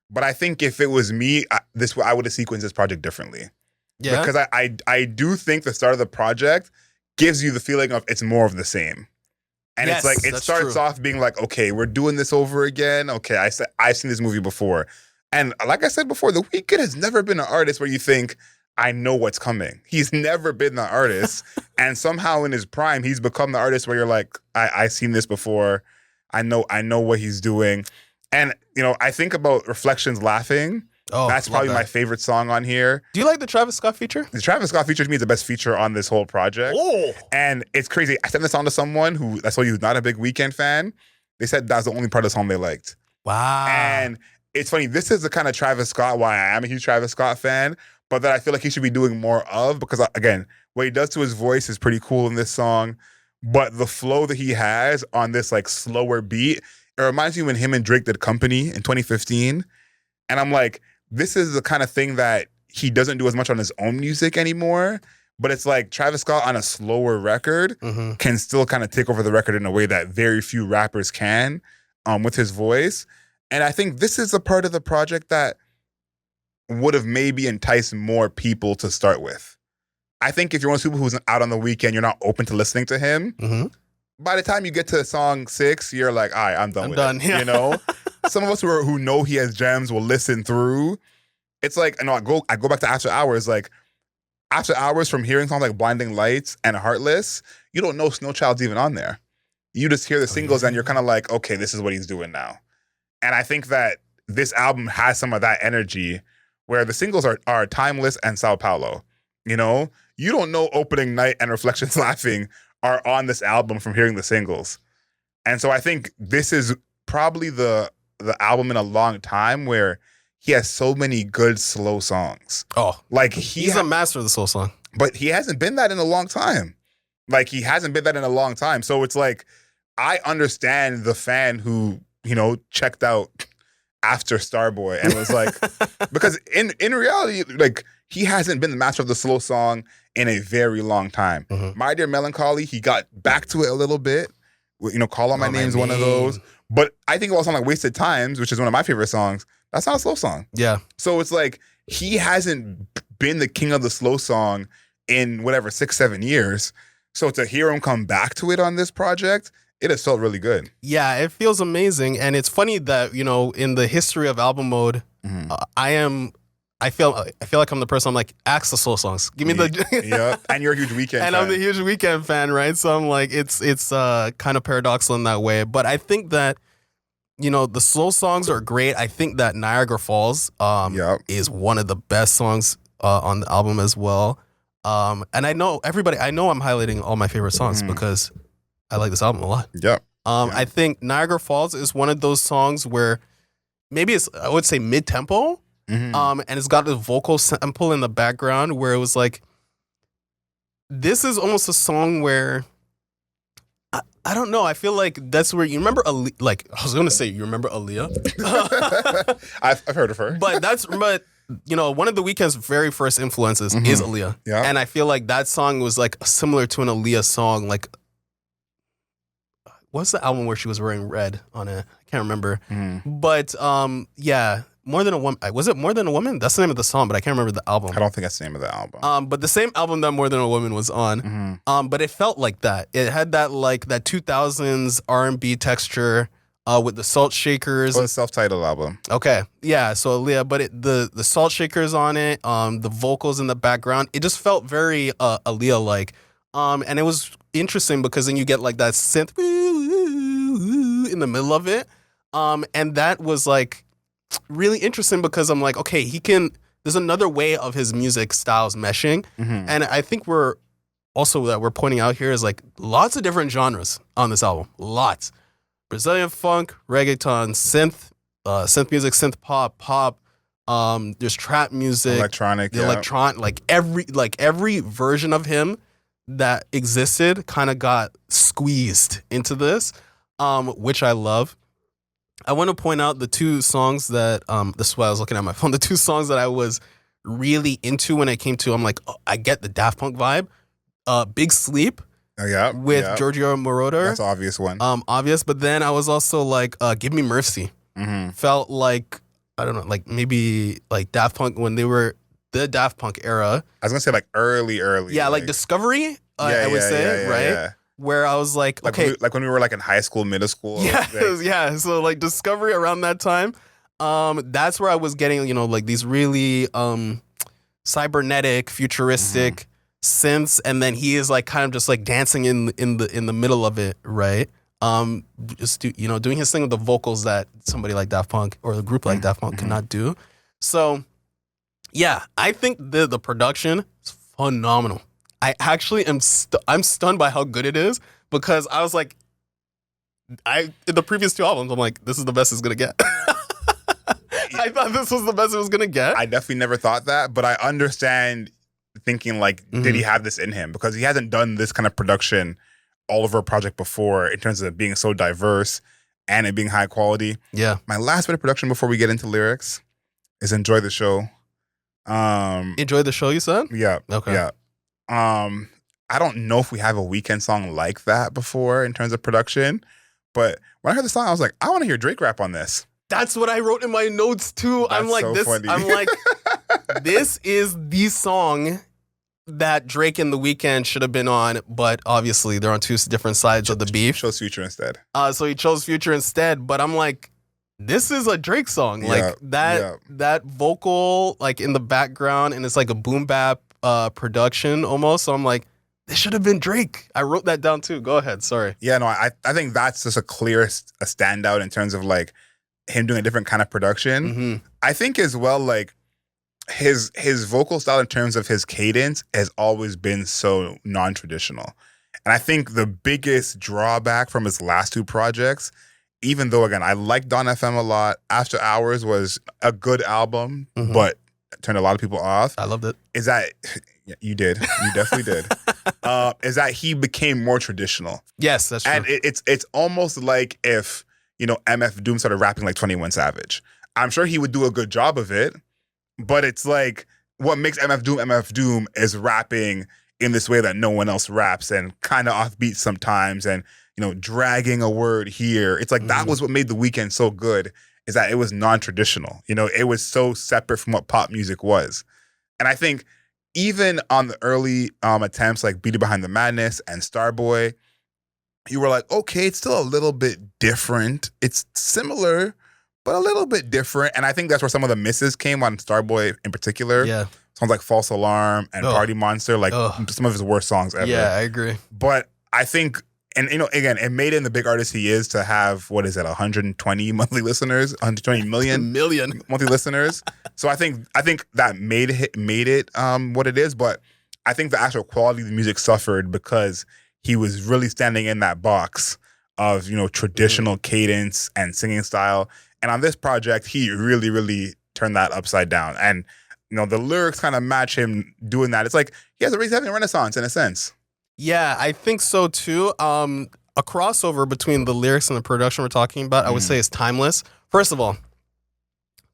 but I think if it was me, I would have sequenced this project differently. Yeah. Because I do think the start of the project gives you the feeling of it's more of the same. And Yes, it's like, it that's starts true. off being like, okay, we're doing this over again. Okay, I've seen this movie before. And like I said before, The Weeknd has never been an artist where you think, I know what's coming. He's never been the artist. And somehow in his prime, he's become the artist where you're like, I've seen this before. I know what he's doing. And, I think about Reflections Laughing. Oh, That's love probably my that. favorite song on here. Do you like the Travis Scott feature? The Travis Scott feature to me is the best feature on this whole project. Oh, And it's crazy. I sent this song to someone who's not a big Weeknd fan. They said that's the only part of the song they liked. wow. And it's funny. This is the kind of Travis Scott why I am a huge Travis Scott fan, but that I feel like he should be doing more of because, again, what he does to his voice is pretty cool in this song. But the flow that he has on this like slower beat, it reminds me when him and Drake did Company in 2015. And I'm like, this is the kind of thing that he doesn't do as much on his own music anymore. But it's like Travis Scott on a slower record can still kind of take over the record in a way that very few rappers can with his voice. And I think this is a part of the project that would have maybe enticed more people to start with. I think if you're one of those people who's out on the weekend, you're not open to listening to him. By the time you get to song 6, you're like, all right, I'm done with it. Yeah. Some of us who know he has gems will listen through. It's like, I go back to After Hours. Like, After Hours, from hearing songs like Blinding Lights and Heartless, you don't know Snow Child's even on there. You just hear the singles and you're kind of like, okay, this is what he's doing now. And I think that this album has some of that energy where the singles are Timeless and Sao Paulo. You don't know Opening Night and Reflections Laughing are on this album from hearing the singles. And so I think this is probably the album in a long time where he has so many good slow songs. Oh, like he's a master of the slow song. But he hasn't been that in a long time. So it's like, I understand the fan who, checked out after Starboy and was like, because in reality, like, he hasn't been the master of the slow song in a very long time. My Dear Melancholy, he got back to it a little bit. Call On My Name's one of those. But I think about a song like Wasted Times, which is one of my favorite songs. That's not a slow song. Yeah. So it's like, he hasn't been the king of the slow song in 6-7 years. So to hear him come back to it on this project, it has felt really good. Yeah, it feels amazing. And it's funny that, in the history of album mode, I feel like I'm the person, I'm like, axe the slow songs. Give me the... Yeah, and you're a huge Weeknd fan. And I'm the huge Weeknd fan, right? So I'm like, it's kind of paradoxical in that way. But I think that, the slow songs are great. I think that Niagara Falls is one of the best songs on the album as well. And I know I'm highlighting all my favorite songs because I like this album a lot. Yep. I think Niagara Falls is one of those songs where maybe it's, I would say, mid-tempo. And it's got a vocal sample in the background where it was like, this is almost a song where I don't know. I feel like that's where you remember, like, I was going to say, you remember Aaliyah? I've heard of her. But one of the Weeknd's very first influences is Aaliyah. Yeah. And I feel like that song was like similar to an Aaliyah song. Like, what's the album where she was wearing red on it? I can't remember. But yeah, More Than a Woman. Was it More Than a Woman? That's the name of the song, but I can't remember the album. I don't think that's the name of the album. But the same album that More Than a Woman was on. But it felt like that. It had that 2000s R&B texture with the Salt Shakers. It was a self-titled album. Okay, yeah. So Aaliyah, but the Salt Shakers on it, the vocals in the background, it just felt very Aaliyah-like. And it was interesting because then you get like that synth in the middle of it. And that was like really interesting because I'm like, okay, there's another way of his music styles meshing. And I think we're pointing out here is like lots of different genres on this album. Lots. Brazilian funk, reggaeton, synth music, synth pop, there's trap music, electronic, like every version of him that existed kind of got squeezed into this, which I love. I want to point out the two songs that this is why I was looking at my phone. The two songs that I was really into when it came to, I'm like, oh, I get the Daft Punk vibe. Big Sleep with Giorgio Moroder. That's an obvious one. Obvious, but then I was also like, Give Me Mercy. Felt like, I don't know, like maybe like Daft Punk when they were the Daft Punk era. I was gonna say like early. Yeah, like Discovery, I would say, right? Yeah. where I was like, Like okay, when we were like in high school, middle school. yeah, like, yeah. So like Discovery around that time, that's where I was getting, like these really cybernetic, futuristic synths, and then he is like kind of just like dancing in the middle of it, right? Just doing his thing with the vocals that somebody like Daft Punk or a group like Daft Punk cannot do. So yeah, I think the production is phenomenal. I actually I'm stunned by how good it is, because I was like, in the previous two albums, I'm like, this is the best it's gonna get. I thought this was the best it was gonna get. I definitely never thought that, but I understand thinking like, did he have this in him? Because he hasn't done this kind of production all over a project before in terms of it being so diverse and it being high quality. Yeah. My last bit of production before we get into lyrics is Enjoy the Show. Enjoy the Show, you said? Yeah. Okay. Yeah. I don't know if we have a Weeknd song like that before in terms of production, but when I heard the song, I was like, I want to hear Drake rap on this. That's what I wrote in my notes too. I'm That's like, so this. funny. I'm like, this is the song that Drake and The Weeknd should have been on, but obviously they're on two different sides of the beef. Chose Future instead. So he chose Future instead. But I'm like, this is a Drake song. Like that vocal, like in the background, and it's like a boom bap production almost. So I'm like, this should have been Drake. I wrote that down too. Go ahead. Sorry. Yeah, no, I think that's just a standout in terms of like him doing a different kind of production. I think as well, like his vocal style in terms of his cadence has always been so non-traditional. And I think the biggest drawback from his last two projects, even though again I like Dawn FM a lot, After Hours was a good album, but turned a lot of people off. I loved it. Is that you did? You definitely did. Is that he became more traditional? Yes, that's true. And it's almost like if MF Doom started rapping like 21 Savage. I'm sure he would do a good job of it, but it's like what makes MF Doom is rapping in this way that no one else raps and kind of offbeat sometimes and dragging a word here. It's like that was what made The Weeknd so good, is that it was non-traditional. It was so separate from what pop music was. And I think even on the early attempts like Beat It Behind the Madness and Starboy, you were like, okay, it's still a little bit different. It's similar, but a little bit different. And I think that's where some of the misses came on Starboy in particular. Yeah. Songs like False Alarm and Party Monster, like some of his worst songs ever. Yeah, I agree. But I think, and again, it made him the big artist he is to have, 120 monthly listeners, 120 million monthly listeners. So I think that made it what it is. But I think the actual quality of the music suffered because he was really standing in that box of, traditional cadence and singing style. And on this project, he really, really turned that upside down. And, the lyrics kind of match him doing that. It's like he's having a renaissance in a sense. Yeah, I think so too. A crossover between the lyrics and the production we're talking about, I would say, is timeless. First of all,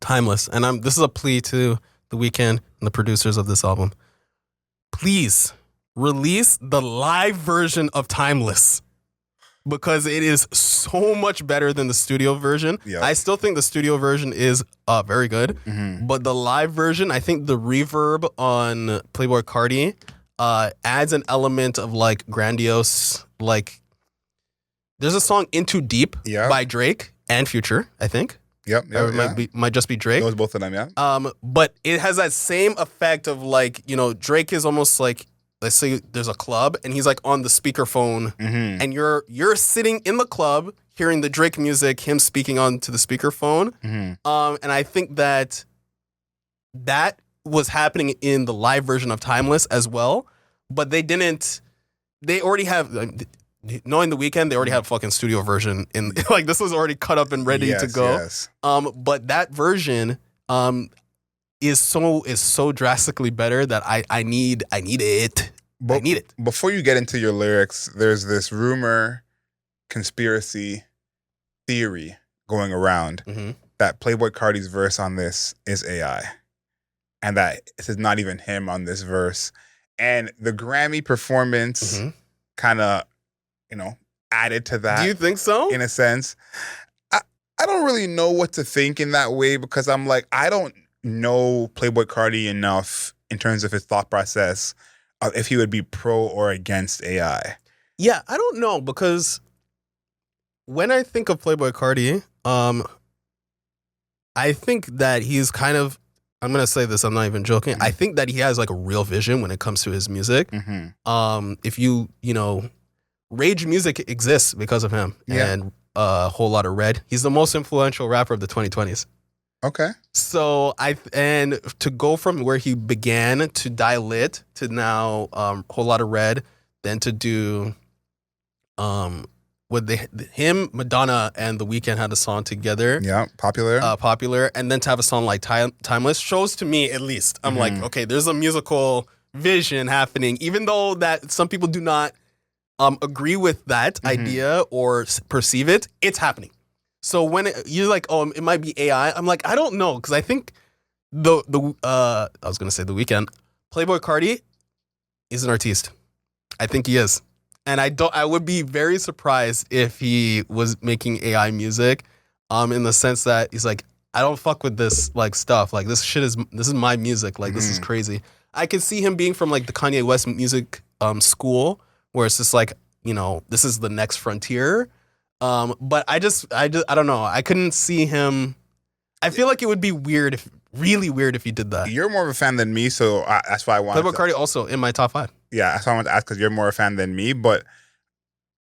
timeless. And this is a plea to The Weeknd and the producers of this album. Please release the live version of Timeless, because it is so much better than the studio version. Yep. I still think the studio version is very good, but the live version, I think the reverb on Playboi Carti adds an element of like grandiose, like there's a song Into Deep by Drake and Future, I think. Yep. Might just be Drake. Those both of them, yeah. But it has that same effect of like, Drake is almost like, let's say there's a club and he's like on the speakerphone and you're sitting in the club hearing the Drake music, him speaking onto the speakerphone. And I think that was happening in the live version of Timeless as well. But they already have, knowing The Weeknd, they already have a fucking studio version in like this was already cut up and ready to go. Yes. But that version is so drastically better that I need it. I need it. Before you get into your lyrics, there's this rumor, conspiracy theory going around that Playboi Carti's verse on this is AI, and that this is not even him on this verse. And the Grammy performance kind of, added to that. Do you think so? In a sense, I don't really know what to think in that way, because I'm like, I don't know Playboi Carti enough in terms of his thought process of if he would be pro or against AI. Yeah, I don't know, because when I think of Playboi Carti, I think that he's kind of, I'm gonna say this, I'm not even joking. I think that he has like a real vision when it comes to his music. If you know, rage music exists because of him, and a whole lot of red. He's the most influential rapper of the 2020s. Okay. So and to go from where he began to Die Lit to now whole lot of red, then to do with him, Madonna and The Weeknd had a song together. Yeah, popular. And then to have a song like Timeless shows, to me at least, I'm like, okay, there's a musical vision happening, even though that some people do not agree with that idea or perceive it, it's happening. So when you're like, oh, it might be AI, I'm like, I don't know, because I think I was gonna say The Weeknd, Playboi Carti is an artiste. I think he is, and I would be very surprised if he was making AI music, in the sense that he's like, I don't fuck with this like stuff. Like this is my music. Like this is crazy. I could see him being from like the Kanye West music school, where it's just like, you know, this is the next frontier. But I don't know. I couldn't see him. I feel like it would be really weird if he did that. You're more of a fan than me, so that's why I wanted Playboi Carti also in my top 5. Yeah, that's why I wanted to ask, because you're more a fan than me. But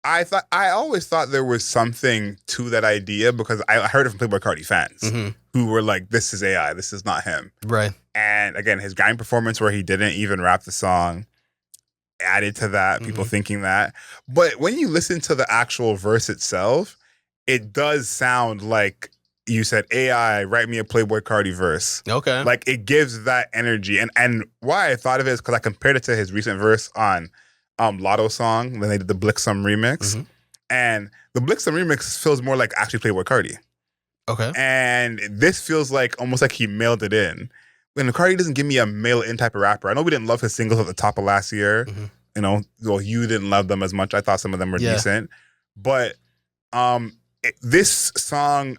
I always thought there was something to that idea, because I heard it from Playboi Carti fans who were like, this is AI, this is not him. Right. And again, his Grammy performance where he didn't even rap the song added to that, people thinking that. But when you listen to the actual verse itself, it does sound like you said, AI, write me a Playboi Carti verse. Okay. Like, it gives that energy. And why I thought of it is because I compared it to his recent verse on Lotto Song, when they did the Blixum remix. And the Blixum remix feels more like actually Playboi Carti. Okay. And this feels like almost like he mailed it in. And Carti doesn't give me a mail-in type of rapper. I know we didn't love his singles at the top of last year. You know, well, you didn't love them as much. I thought some of them were decent. But this song,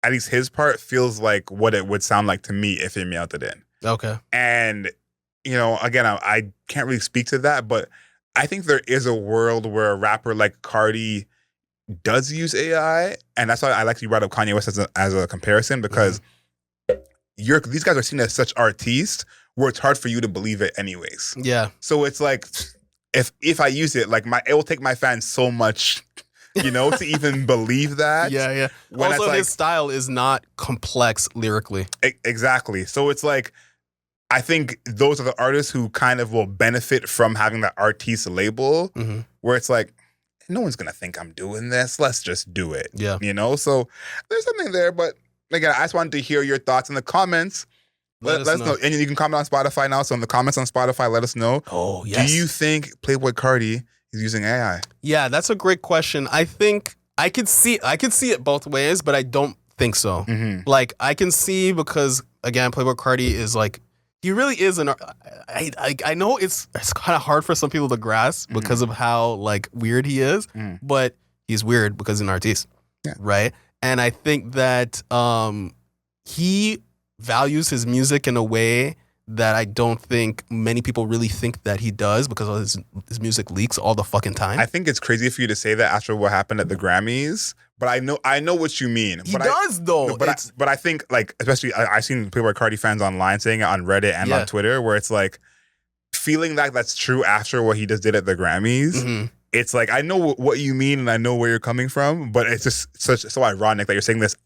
at least his part, feels like what it would sound like to me if he mailed it in. Okay. And, you know, again, I can't really speak to that, but I think there is a world where a rapper like Carti does use AI. And that's why I like you brought up Kanye West as a comparison, because these guys are seen as such artistes where it's hard for you to believe it anyways. Yeah. So it's like, if I use it, like it will take my fans so much, you know, to even believe that. Yeah. Also, his style is not complex lyrically. Exactly. So it's like, I think those are the artists who kind of will benefit from having that artiste label, where it's like, no one's going to think I'm doing this. Let's just do it. Yeah. You know? So there's something there, but again, I just wanted to hear your thoughts in the comments. Let us know. And you can comment on Spotify now. So in the comments on Spotify, let us know. Oh, yes. Do you think Playboi Carti is using AI? Yeah, that's a great question. I think I could see it both ways, but I don't think so. Like, I can see, because again, Playboi Carti is like, he really is I know it's kind of hard for some people to grasp because of how like weird he is, but he's weird because he's an artiste, right? And I think that he values his music in a way that I don't think many people really think that he does, because his music leaks all the fucking time. I think it's crazy for you to say that after what happened at the Grammys, but I know what you mean. He does though. But I think, like, especially I've seen Playboi Carti fans online saying it on Reddit and on Twitter, where it's like, feeling like that's true after what he just did at the Grammys. It's like, I know what you mean and I know where you're coming from, but it's just so ironic that you're saying this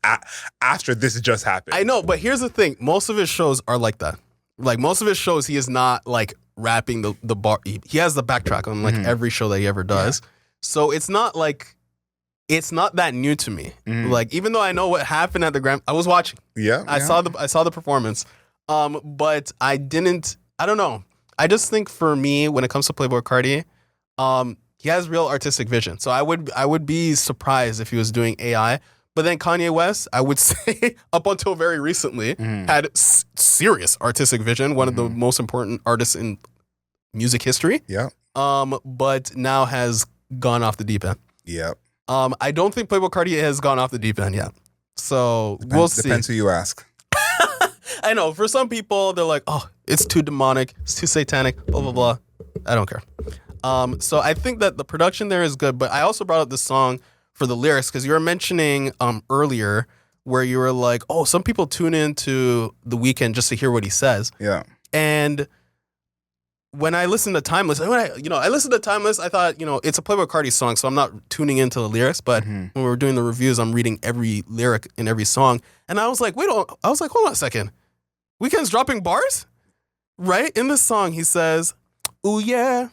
after this just happened. I know, but here's the thing. Most of his shows are like that. Like, most of his shows, he is not like rapping the bar. He has the backtrack on like every show that he ever does. So it's not that new to me. Like, even though I know what happened at the Grammy, I was watching. I saw the performance. But I don't know. I just think for me, when it comes to Playboi Carti, he has real artistic vision. So I would be surprised if he was doing AI. But then Kanye West, I would say, up until very recently, had serious artistic vision. One of the most important artists in music history. But now has gone off the deep end. I don't think Playboi Carti has gone off the deep end yet. So we'll see. Depends who you ask. I know. For some people, they're like, oh, it's too demonic. It's too satanic. Blah, blah, blah. I don't care. So I think that the production there is good, but I also brought up this song for the lyrics because you were mentioning earlier where you were like, oh, some people tune into The Weeknd just to hear what he says. Yeah. And when I listened to Timeless, I listened to Timeless, I thought, it's a Playboi Carti song, so I'm not tuning into the lyrics. But when we were doing the reviews, I'm reading every lyric in every song, and I was like, hold on a second, Weeknd's dropping bars, right? In this song, he says, "Ooh yeah,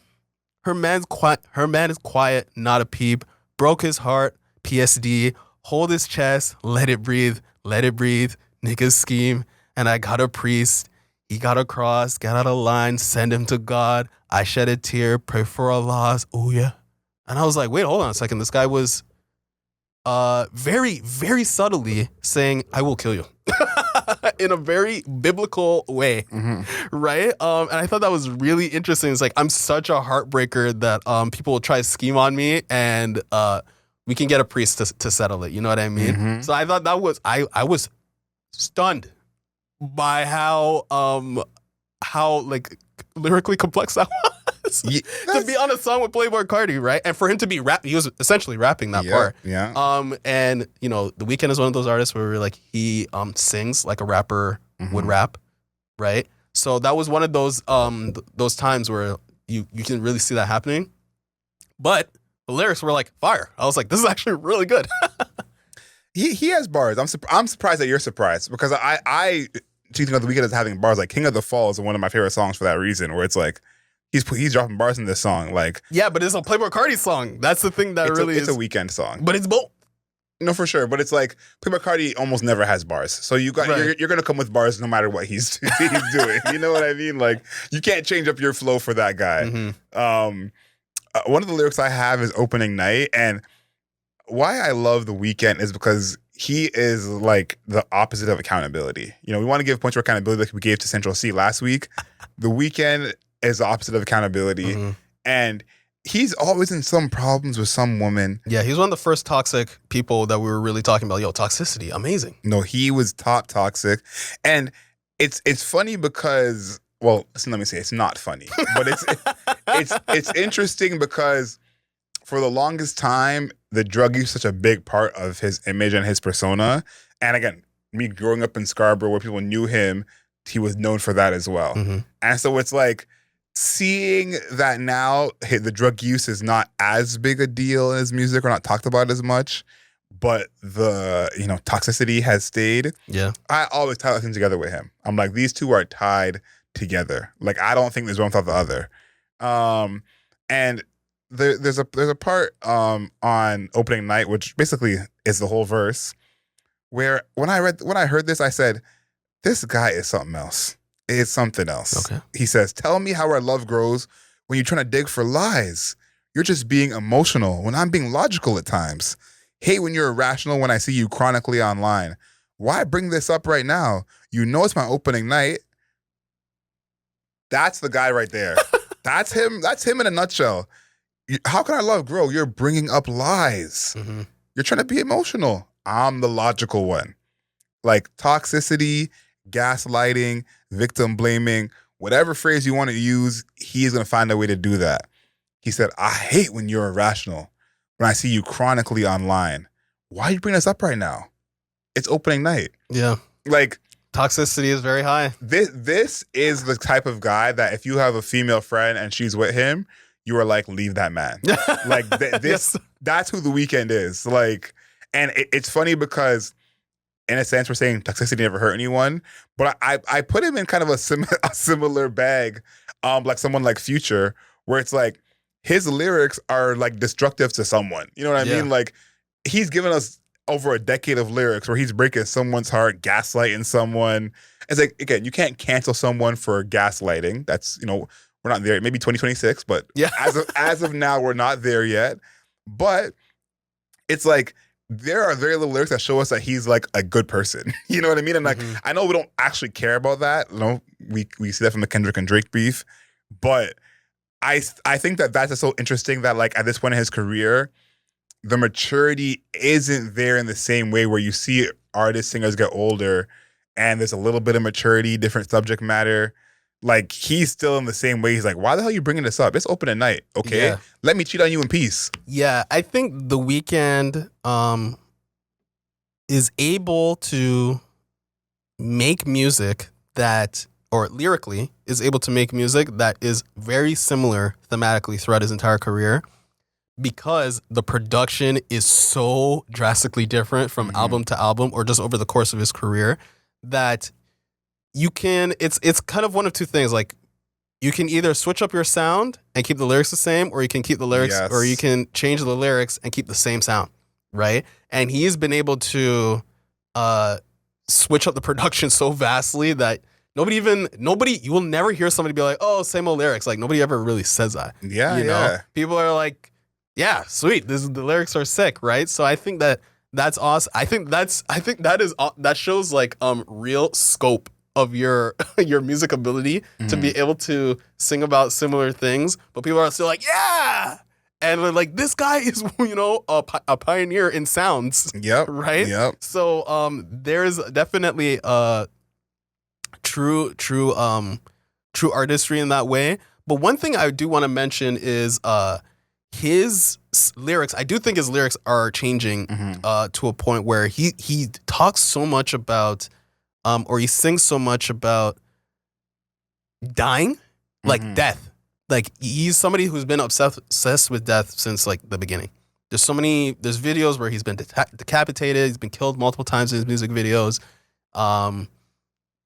her man is quiet, not a peep. Broke his heart, PSD. Hold his chest, let it breathe, niggas scheme, and I got a priest." He got a cross, get out of line, send him to God. I shed a tear, pray for our loss. Oh, yeah. And I was like, wait, hold on a second. This guy was very, very subtly saying, I will kill you in a very biblical way, right? And I thought that was really interesting. It's like, I'm such a heartbreaker that people will try to scheme on me and we can get a priest to settle it. You know what I mean? So I thought that was, I was stunned by how like lyrically complex that was. Yeah, to be on a song with Playboi Carti, right? And for him to be he was essentially rapping that part. Yeah. And The Weeknd is one of those artists where we're like, he sings like a rapper would rap, right? So that was one of those times where you can really see that happening. But the lyrics were like fire. I was like, this is actually really good. He has bars. I'm surprised that you're surprised because I think of The Weeknd as having bars. Like King of the Fall is one of my favorite songs for that reason, where it's like he's dropping bars in this song. Like, yeah, but it's a Playboi Carti song. That's the thing that it's a Weeknd song. But it's both. No, for sure. But it's like Playboi Carti almost never has bars. So you're gonna come with bars no matter what he's doing. You know what I mean? Like you can't change up your flow for that guy. One of the lyrics I have is Opening Night, and why I love The Weeknd is because he is like the opposite of accountability. We want to give points for accountability like we gave to Central C last week. The Weeknd is the opposite of accountability. And he's always in some problems with some woman. Yeah, he's one of the first toxic people that we were really talking about. Yo, toxicity, amazing. No, he was top toxic. And it's funny because, well, listen, let me say it's not funny. But it's interesting because for the longest time, the drug use was such a big part of his image and his persona. And again, me growing up in Scarborough where people knew him, he was known for that as well. And so it's like seeing that now the drug use is not as big a deal in his music or not talked about as much, but the toxicity has stayed. Yeah. I always tie that thing together with him. I'm like, these two are tied together. Like I don't think there's one without the other. And there's a part on Opening Night, which basically is the whole verse, where when I heard this, I said, this guy is something else. It's something else. Okay. He says, tell me how our love grows when you're trying to dig for lies. You're just being emotional when I'm being logical at times. Hate when you're irrational when I see you chronically online. Why bring this up right now? You know it's my opening night. That's the guy right there. That's him. That's him in a nutshell. How can our love grow? You're bringing up lies. You're trying to be emotional. I'm the logical one. Like toxicity, gaslighting, victim blaming, whatever phrase you want to use, he's going to find a way to do that. He said, I hate when you're irrational, when I see you chronically online. Why are you bringing this up right now? It's opening night. Yeah. Like, toxicity is very high. This is the type of guy that if you have a female friend and she's with him, you are like, leave that man. Like this, that's who The Weeknd is. Like, and it's funny because in a sense we're saying toxicity never hurt anyone, but I put him in kind of a similar bag, like someone like Future, where it's like his lyrics are like destructive to someone. You know what I mean? Like he's given us over a decade of lyrics where he's breaking someone's heart, gaslighting someone. It's like, again, you can't cancel someone for gaslighting. That's, we're not there. Maybe 2026, but as of now, we're not there yet. But it's like there are very little lyrics that show us that he's like a good person. You know what I mean? And like I know we don't actually care about that. We see that from the Kendrick and Drake beef, but I think that that's just so interesting that like at this point in his career, the maturity isn't there in the same way where you see artists, singers get older, and there's a little bit of maturity, different subject matter. Like, he's still in the same way. He's like, why the hell are you bringing this up? It's open at night, okay? Yeah. Let me cheat on you in peace. Yeah, I think The Weeknd is able to make music that, or lyrically, is able to make music that is very similar thematically throughout his entire career because the production is so drastically different from album to album or just over the course of his career that you can, it's kind of one of two things. Like, you can either switch up your sound and keep the lyrics the same, or you can keep the lyrics, or you can change the lyrics and keep the same sound, right? And he's been able to switch up the production so vastly that nobody, you will never hear somebody be like, oh, same old lyrics. Like, nobody ever really says that. Yeah, you know? People are like, yeah, sweet. The lyrics are sick, right? So I think that's awesome. I think that shows like real scope of your music ability to be able to sing about similar things, but people are still like, yeah, and we're like, this guy is, you know, a pioneer in sounds. Yep. Right. Yep. So there's definitely true artistry in that way. But one thing I do want to mention is his lyrics. I do think his lyrics are changing to a point where he talks so much about or he sings so much about dying, like death. Like, he's somebody who's been obsessed with death since like the beginning. There's videos where he's been decapitated, he's been killed multiple times in his music videos.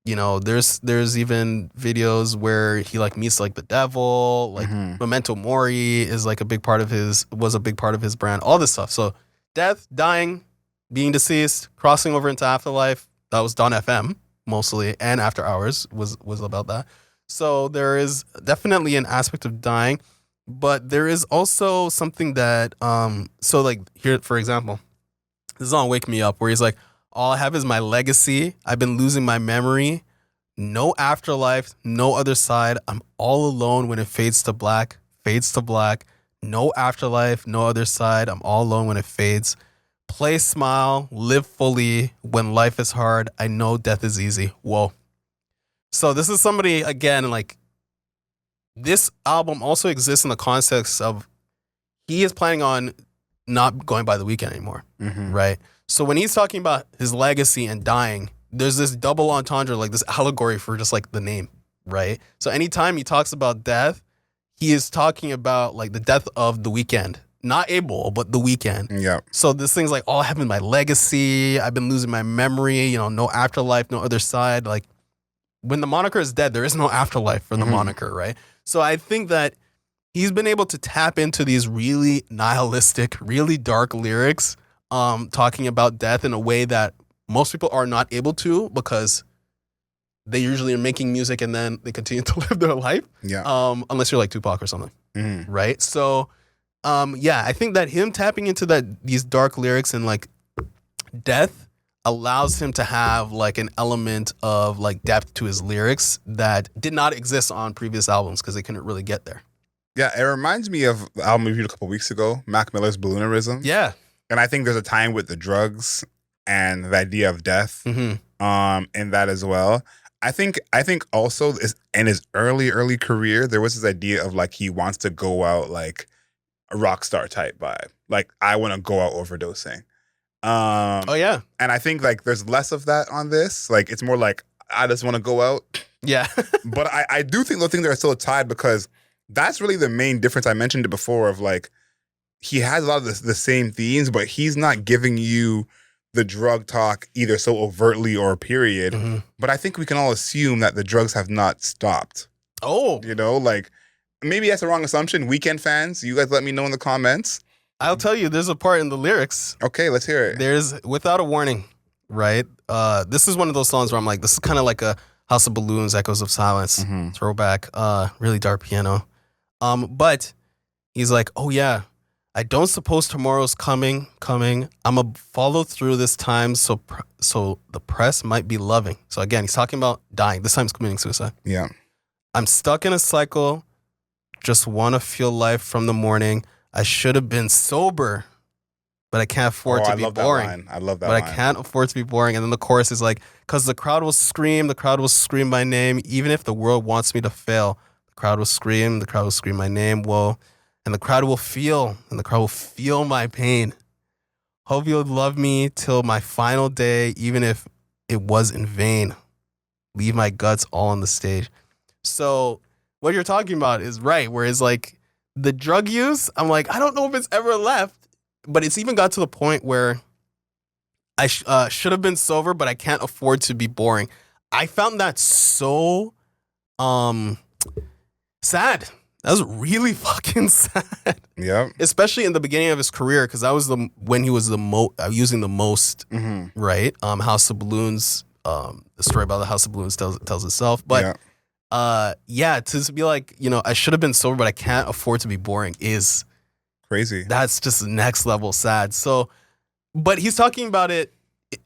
You know, there's even videos where he like meets like the devil, like Memento Mori is like was a big part of his brand, all this stuff. So death, dying, being deceased, crossing over into afterlife. That was Don FM mostly, and After Hours was about that. So there is definitely an aspect of dying, but there is also something that so like here, for example, this is on Wake Me Up, where he's like, all I have is my legacy. I've been losing my memory. No afterlife, no other side. I'm all alone when it fades to black. No afterlife, no other side. I'm all alone when it fades. Play smile, live fully. When life is hard, I know death is easy. Whoa. So this is somebody, again, like, this album also exists in the context of he is planning on not going by The Weeknd anymore, right? So when he's talking about his legacy and dying, there's this double entendre, like this allegory for just like the name, right? So anytime he talks about death, he is talking about like the death of The Weeknd. Not Abel, but The Weeknd. Yeah. So this thing's like, all I have is my legacy. I've been losing my memory, you know, no afterlife, no other side. Like, when the moniker is dead, there is no afterlife for the moniker, right? So I think that he's been able to tap into these really nihilistic, really dark lyrics, talking about death in a way that most people are not able to, because they usually are making music and then they continue to live their life. Yeah. Unless you're like Tupac or something, right? So yeah, I think that him tapping into these dark lyrics and like death allows him to have like an element of like depth to his lyrics that did not exist on previous albums because they couldn't really get there. Yeah, it reminds me of the album we reviewed a couple weeks ago, Mac Miller's Balloonerism. Yeah. And I think there's a time with the drugs and the idea of death in that as well. I think also in his early career, there was this idea of like he wants to go out like a rock star type vibe. Like, I want to go out overdosing. Oh yeah. And I think like there's less of that on this. Like, it's more like, I just want to go out. Yeah. But I do think those things are still tied, because that's really the main difference. I mentioned it before of like, he has a lot of the same themes, but he's not giving you the drug talk either so overtly or period. But I think we can all assume that the drugs have not stopped. Oh. You know, like, maybe that's a wrong assumption. Weeknd fans, you guys let me know in the comments. I'll tell you, there's a part in the lyrics. Okay, let's hear it. There's Without a Warning, right? This is one of those songs where I'm like, this is kind of like a House of Balloons, Echoes of Silence throwback, really dark piano. But he's like, oh yeah, I don't suppose tomorrow's coming. I'ma follow through this time so the press might be loving. So again, he's talking about dying. This time he's committing suicide. Yeah. I'm stuck in a cycle. Just want to feel life from the morning. I should have been sober. but I can't afford to I be love boring. that line. I love that But line. I can't afford to be boring. And then the chorus is like, because the crowd will scream my name, even if the world wants me to fail. The crowd will scream my name, whoa. And the crowd will feel my pain. Hope you'll love me till my final day, even if it was in vain. Leave my guts all on the stage. So what you're talking about is right, whereas like the drug use, I'm like, I don't know if it's ever left, but it's even got to the point where I should have been sober, but I can't afford to be boring. I found that so sad. That was really fucking sad. Yeah. Especially in the beginning of his career, because that was when he was using the most, right? House of Balloons, the story about the House of Balloons tells itself. But to be like, I should have been sober, but I can't afford to be boring is crazy. That's just next level sad. So, but he's talking about it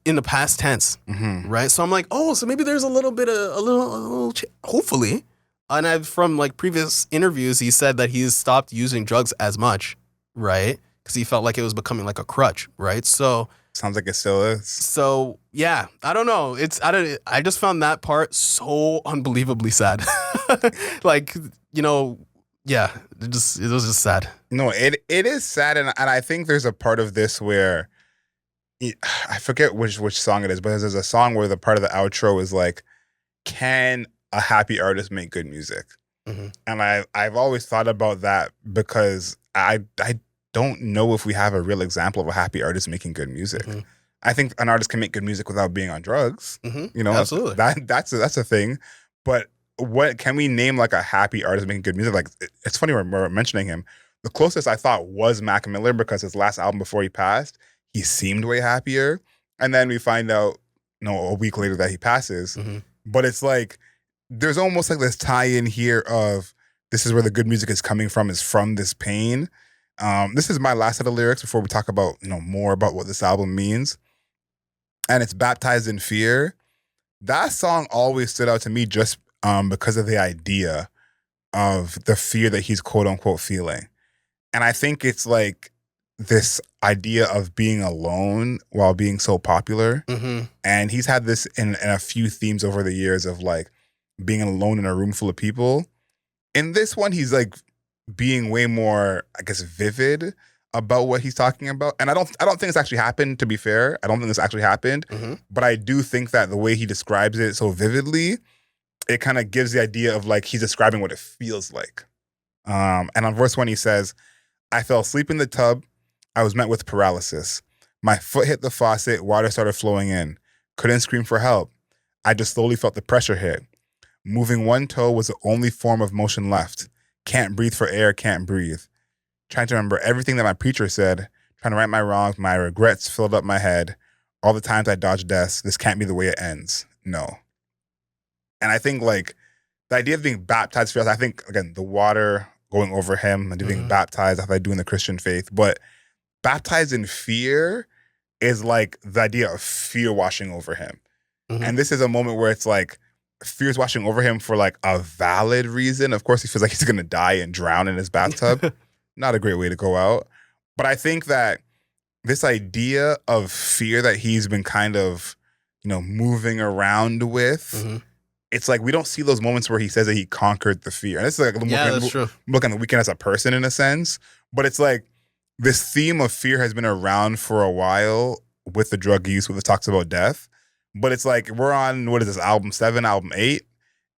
in the past tense, right? So I'm like, oh, so maybe there's a little bit of hopefully. And from like previous interviews, he said that he's stopped using drugs as much, right? Because he felt like it was becoming like a crutch, right? So sounds like it still is. So yeah, I don't know. I just found that part so unbelievably sad. Like, yeah, it was just sad. No, it is sad, and I think there's a part of this where I forget which song it is, but there's a song where the part of the outro is like, can a happy artist make good music? And I've always thought about that because I don't know if we have a real example of a happy artist making good music. I think an artist can make good music without being on drugs. Absolutely. That's a thing. But what can we name like a happy artist making good music? Like, it's funny we're mentioning him. The closest I thought was Mac Miller, because his last album before he passed, he seemed way happier. And then we find out, a week later that he passes. But it's like, there's almost like this tie-in here of this is where the good music is coming from, is from this pain. This is my last set of lyrics before we talk about, more about what this album means. And it's Baptized in Fear. That song always stood out to me just because of the idea of the fear that he's quote unquote feeling. And I think it's like this idea of being alone while being so popular. And he's had this in a few themes over the years of like being alone in a room full of people. In this one, he's like being way more, I guess, vivid about what he's talking about. And I don't think it's actually happened, to be fair. I don't think this actually happened. But I do think that the way he describes it so vividly, it kind of gives the idea of like he's describing what it feels like. And on verse 1, he says, I fell asleep in the tub. I was met with paralysis. My foot hit the faucet. Water started flowing in. Couldn't scream for help. I just slowly felt the pressure hit. Moving one toe was the only form of motion left. Can't breathe for air, can't breathe. Trying to remember everything that my preacher said. Trying to right my wrongs. My regrets filled up my head. All the times I dodged death. This can't be the way it ends. No. And I think like the idea of being baptized for us, I think, again, the water going over him and being baptized, I do in the Christian faith. But baptized in fear is like the idea of fear washing over him. And this is a moment where it's like fear is washing over him for like a valid reason. Of course, he feels like he's going to die and drown in his bathtub. Not a great way to go out. But I think that this idea of fear that he's been kind of, moving around with, it's like we don't see those moments where he says that he conquered the fear. And this is like that's true. Look on the Weeknd as a person in a sense. But it's like this theme of fear has been around for a while with the drug use, where it talks about death. But it's like we're on, what is this, album 7, album 8?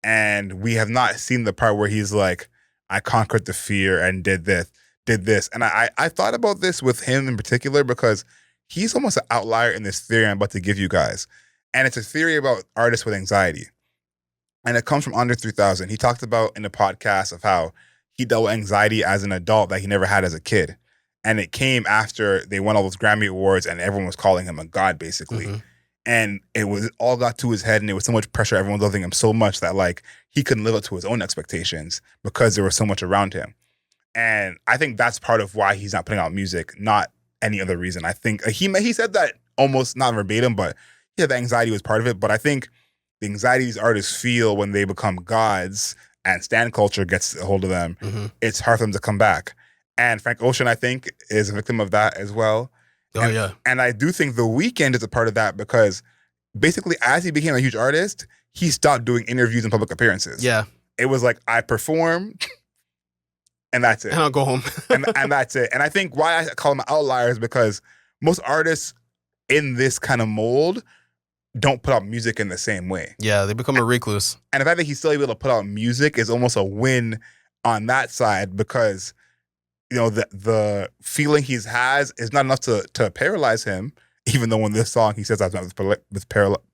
And we have not seen the part where he's like, I conquered the fear and did this. And I thought about this with him in particular because he's almost an outlier in this theory I'm about to give you guys. And it's a theory about artists with anxiety. And it comes from Under 3000. He talked about in the podcast of how he dealt with anxiety as an adult that he never had as a kid. And it came after they won all those Grammy Awards and everyone was calling him a god, basically. And it all got to his head, and it was so much pressure. Everyone was loving him so much that like he couldn't live up to his own expectations because there was so much around him. And I think that's part of why he's not putting out music, not any other reason. I think he said that almost not verbatim, but yeah, the anxiety was part of it. But I think the anxiety these artists feel when they become gods and stan culture gets a hold of them, it's hard for them to come back. And Frank Ocean, I think, is a victim of that as well. Oh, yeah. And I do think The Weeknd is a part of that because basically as he became a huge artist, he stopped doing interviews and public appearances. Yeah. It was like, I perform and that's it. And I'll go home. and that's it. And I think why I call them outliers because most artists in this kind of mold don't put out music in the same way. Yeah, they become a recluse. And the fact that he's still able to put out music is almost a win on that side because, you know, the feeling he has is not enough to paralyze him, even though in this song he says that's not with paralysis.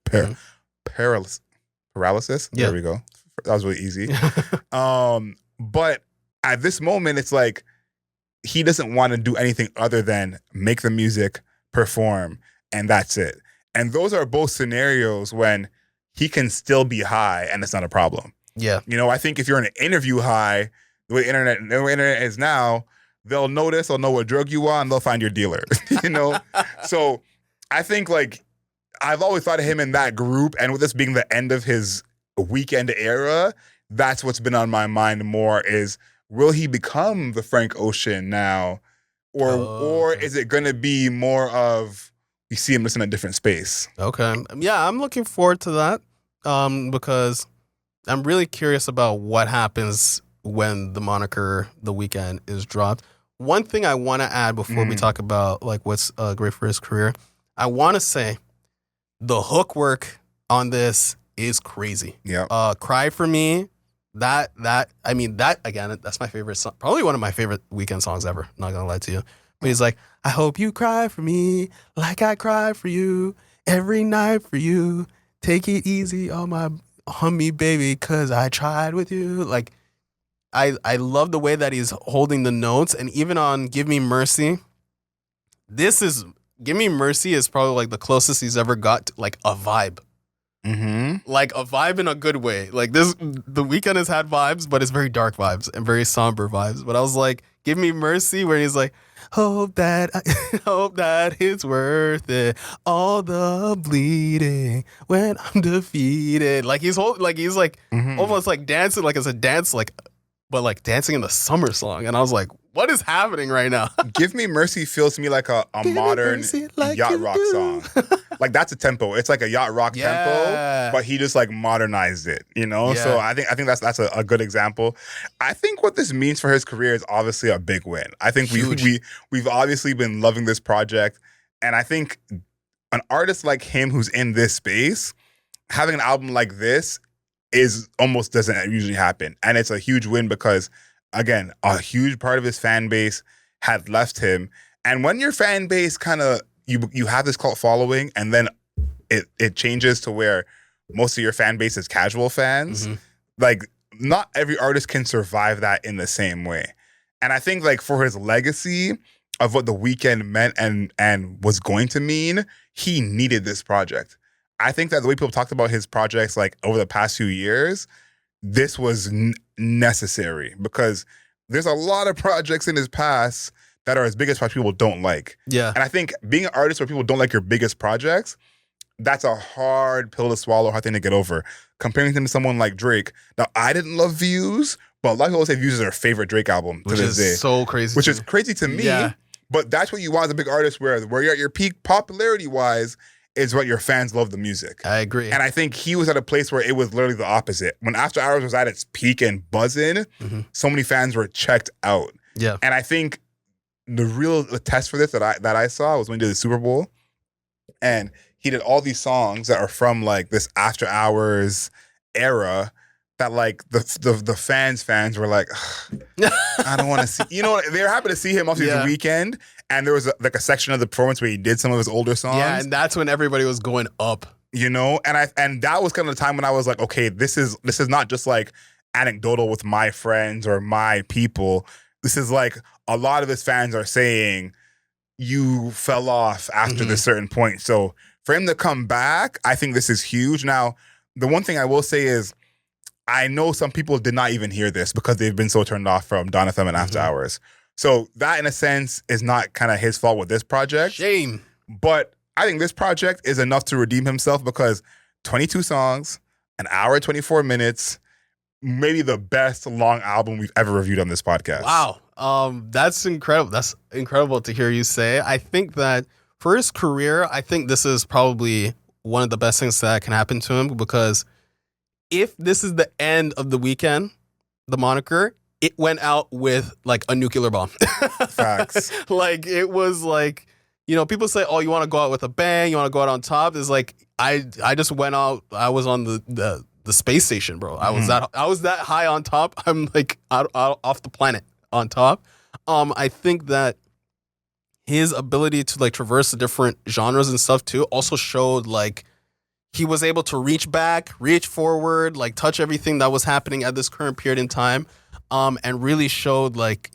Yeah. There we go. That was really easy. But at this moment, it's like he doesn't want to do anything other than make the music, perform, and that's it. And those are both scenarios when he can still be high and it's not a problem. Yeah. You know, I think if you're in an interview high, the way internet is now, they'll notice, they'll know what drug you are, and they'll find your dealer. You know? So I think like I've always thought of him in that group, and with this being the end of his Weeknd era, that's what's been on my mind more is will he become the Frank Ocean now? Or is it gonna be more of you see him just in a different space? Okay. Yeah, I'm looking forward to that. Because I'm really curious about what happens when the moniker The Weeknd is dropped. One thing I want to add before we talk about like what's great for his career, I want to say the hook work on this is crazy. Yeah. Cry for Me. That again, that's my favorite song. Probably one of my favorite Weeknd songs ever. Not gonna lie to you. But he's like, I hope you cry for me like I cry for you every night for you. Take it easy on my hummy baby, cause I tried with you. Like, I love the way that he's holding the notes, and even on Give Me Mercy, Give Me Mercy is probably like the closest he's ever got to like a vibe. Mm-hmm. Like a vibe in a good way. Like The Weeknd has had vibes, but it's very dark vibes and very somber vibes. But I was like, Give Me Mercy, where he's like, hope that it's worth it. All the bleeding when I'm defeated. Like he's almost like dancing, like it's a dance, like, but like dancing in the summer song. And I was like, what is happening right now? Give Me Mercy feels to me like a modern like yacht rock song. Like that's a tempo. It's like a yacht rock tempo, but he just like modernized it, you know? Yeah. So I think that's a good example. I think what this means for his career is obviously a big win. I think we've obviously been loving this project. And I think an artist like him who's in this space, having an album like this is almost doesn't usually happen. And it's a huge win because again, a huge part of his fan base had left him. And when your fan base kind of, you have this cult following and then it changes to where most of your fan base is casual fans, like not every artist can survive that in the same way. And I think like for his legacy of what The Weeknd meant and was going to mean, he needed this project. I think that the way people talked about his projects like over the past few years, this was necessary because there's a lot of projects in his past that are his biggest projects people don't like. Yeah. And I think being an artist where people don't like your biggest projects, that's a hard pill to swallow, hard thing to get over. Comparing him to someone like Drake. Now, I didn't love Views, but a lot of people say Views is their favorite Drake album to this day. Which is so crazy. Which is crazy to me. Yeah. But that's what you want as a big artist where you're at your peak popularity-wise is what your fans love the music. I agree. And I think he was at a place where it was literally the opposite. When After Hours was at its peak and buzzing, so many fans were checked out. Yeah. And I think the real test for this that I saw was when he did the Super Bowl. And he did all these songs that are from like this After Hours era that like the fans were like, I don't want to see. You know, they were happy to see him obviously the Weeknd. And there was a section of the performance where he did some of his older songs. Yeah, and that's when everybody was going up. You know, and that was kind of the time when I was like, okay, this is not just like anecdotal with my friends or my people. This is like a lot of his fans are saying you fell off after this certain point. So for him to come back, I think this is huge. Now, the one thing I will say is I know some people did not even hear this because they've been so turned off from Dawn FM and After Hours. So that, in a sense, is not kind of his fault with this project. Shame. But I think this project is enough to redeem himself because 22 songs, an hour, 24 minutes, maybe the best long album we've ever reviewed on this podcast. Wow. That's incredible. That's incredible to hear you say. I think that For his career, I think this is probably one of the best things that can happen to him, because if this is the end of the Weeknd, the moniker, it went out with like a nuclear bomb. Facts. Like, it was like, people say, oh, you want to go out with a bang, you want to go out on top. It's like, I just went out, I was on the space station, bro. I was that high on top. I'm like out off the planet on top. I think that his ability to like traverse the different genres and stuff too also showed like he was able to reach back, reach forward, like touch everything that was happening at this current period in time, and really showed like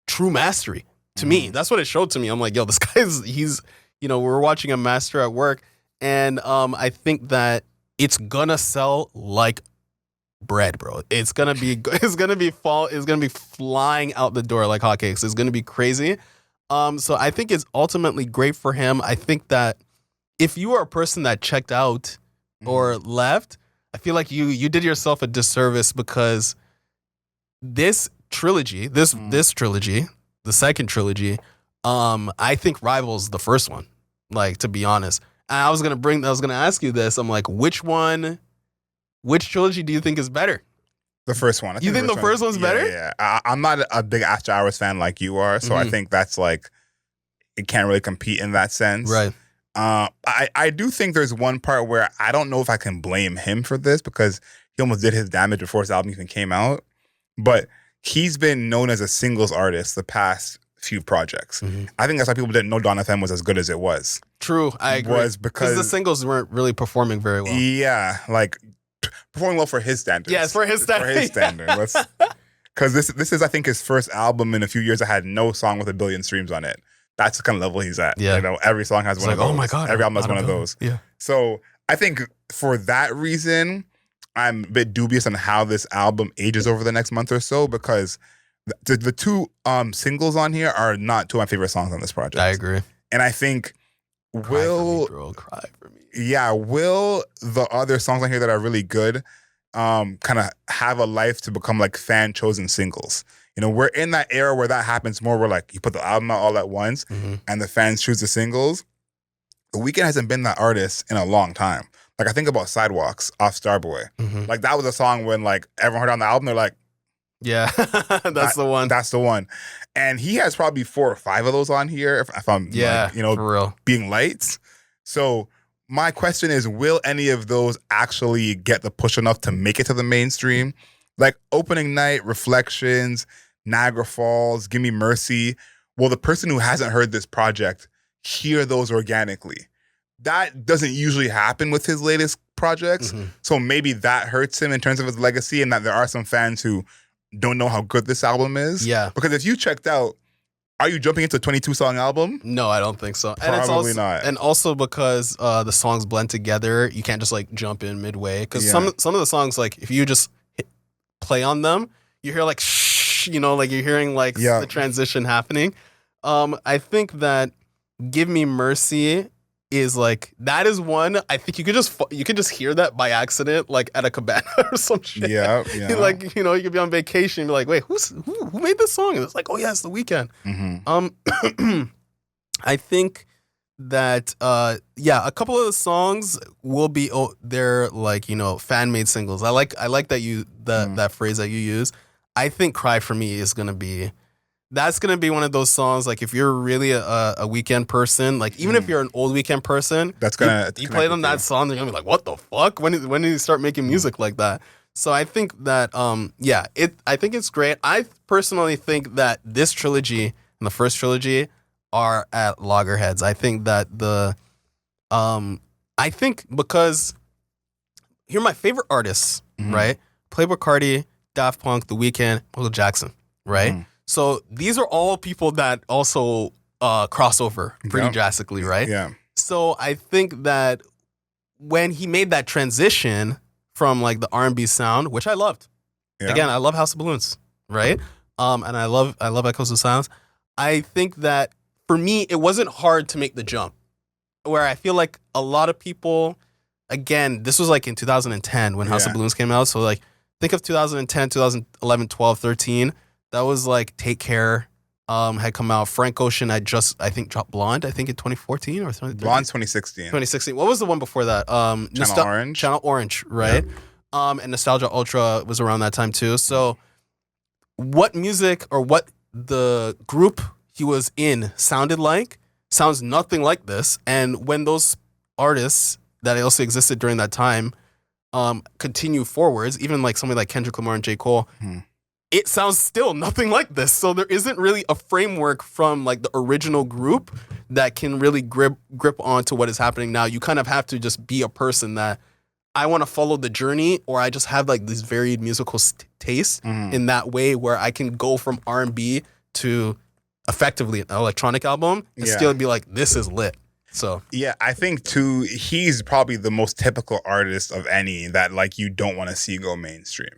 true mastery to me. That's what it showed to me. I'm like, yo, this he's we were watching a master at work, and I think that it's gonna sell like bread, bro. It's gonna be flying out the door like hotcakes. It's gonna be crazy. So I think it's ultimately great for him. I think that if you are a person that checked out or left, I feel like you did yourself a disservice, because this trilogy, this trilogy, the second trilogy, I think rivals the first one. Like, to be honest, and I was gonna ask you this. I'm like, which trilogy do you think is better? The first one. You think the first one's better? Yeah. I'm not a big After Hours fan like you are, so I think that's like, it can't really compete in that sense. Right. I do think there's one part where I don't know if I can blame him for this, because he almost did his damage before his album even came out. But he's been known as a singles artist the past few projects. I think that's why people didn't know Dawn FM was as good as it was. True, I agree. Was because the singles weren't really performing very well. Yeah, like performing well for his standards. Yeah, it's for his standards. For his standards. Because this is, I think, his first album in a few years that had no song with 1 billion streams on it. That's the kind of level he's at. Yeah. Every song has one of those. Oh my God. Every album has one of those. Yeah. So I think for that reason, I'm a bit dubious on how this album ages over the next month or so, because the two singles on here are not two of my favorite songs on this project. I agree. And I think Cry for me. Yeah, will the other songs on here that are really good kind of have a life to become like fan chosen singles? We're in that era where that happens more, where like you put the album out all at once and the fans choose the singles. The Weeknd hasn't been that artist in a long time. Like, I think about Sidewalks off Starboy. Like, that was a song when like everyone heard on the album, they're like, yeah, that's the one. That's the one. And he has probably 4 or 5 of those on here, if I'm for real, being lights. So my question is, will any of those actually get the push enough to make it to the mainstream? Like Opening Night, Reflections, Niagara Falls, Give Me Mercy. Will the person who hasn't heard this project hear those organically? That doesn't usually happen with his latest projects. So maybe that hurts him in terms of his legacy, and that there are some fans who don't know how good this album is. Yeah. Because if you checked out, are you jumping into a 22-song album? No, I don't think so. Probably not. And also because the songs blend together, you can't just like jump in midway. Because some of the songs, like if you just play on them, you hear like shh, like you're hearing like the transition happening. I think that Give Me Mercy is like, that is one, I think you could just hear that by accident, like at a cabana or some shit. Yeah. Like, you could be on vacation and be like, wait, who made this song? And it's like, oh yeah, it's The Weeknd. I think that a couple of the songs will be they're like, fan made singles. I like that that phrase that you use. I think Cry For Me is gonna be one of those songs, like if you're really a Weeknd person, like even if you're an old Weeknd person, that's gonna you play them that song, they're gonna be like, what the fuck? When did you start making music like that? So I think that I think it's great. I personally think that this trilogy and the first trilogy are at loggerheads. I think that because here are my favorite artists, right? Playboi Carti, Daft Punk, The Weeknd, Michael Jackson, right? So these are all people that also cross over pretty drastically, right? Yeah. So I think that when he made that transition from like the R&B sound, which I loved. Yeah. Again, I love House of Balloons, right? And I love Echoes of Silence. I think that for me, it wasn't hard to make the jump. Where I feel like a lot of people, again, this was like in 2010 when House of Balloons came out. So like think of 2010, 2011, 12, 13. That was like Take Care, had come out. Frank Ocean had I think dropped Blonde. I think in 2014 or 2013. Blonde's 2016. 2016. What was the one before that? Channel Orange. Channel Orange, right? Yeah. And Nostalgia Ultra was around that time too. So, what music or what the group he was in sounds nothing like this. And when those artists that also existed during that time continue forwards, even like somebody like Kendrick Lamar and J. Cole, it sounds still nothing like this. So there isn't really a framework from like the original group that can really grip onto what is happening now. You kind of have to just be a person that I want to follow the journey, or I just have like these varied musical tastes in that way where I can go from R&B to effectively an electronic album and still be like, this is lit. So yeah, I think too, he's probably the most typical artist of any that like you don't want to see go mainstream.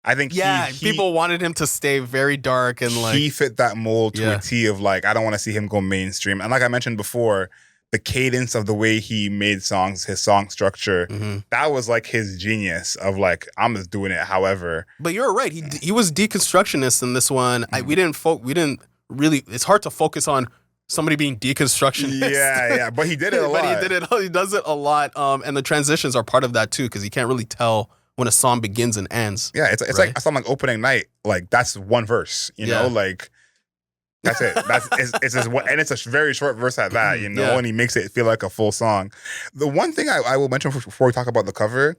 I think people wanted him to stay very dark and like he fit that mold to a T of like I don't want to see him go mainstream. And like I mentioned before, the cadence of the way he made songs, his song structure, that was like his genius of like I'm just doing it however. But you're right, he was deconstructionist in this one. We didn't really. It's hard to focus on somebody being deconstructionist. Yeah, but he did it a lot. He does it a lot. And the transitions are part of that too, because you can't really tell when a song begins and ends. Yeah, it's like a song like Opening Night. Like that's one verse, you know, like that's it. It's just one, and it's a very short verse at that, you know, and he makes it feel like a full song. The one thing I will mention before we talk about the cover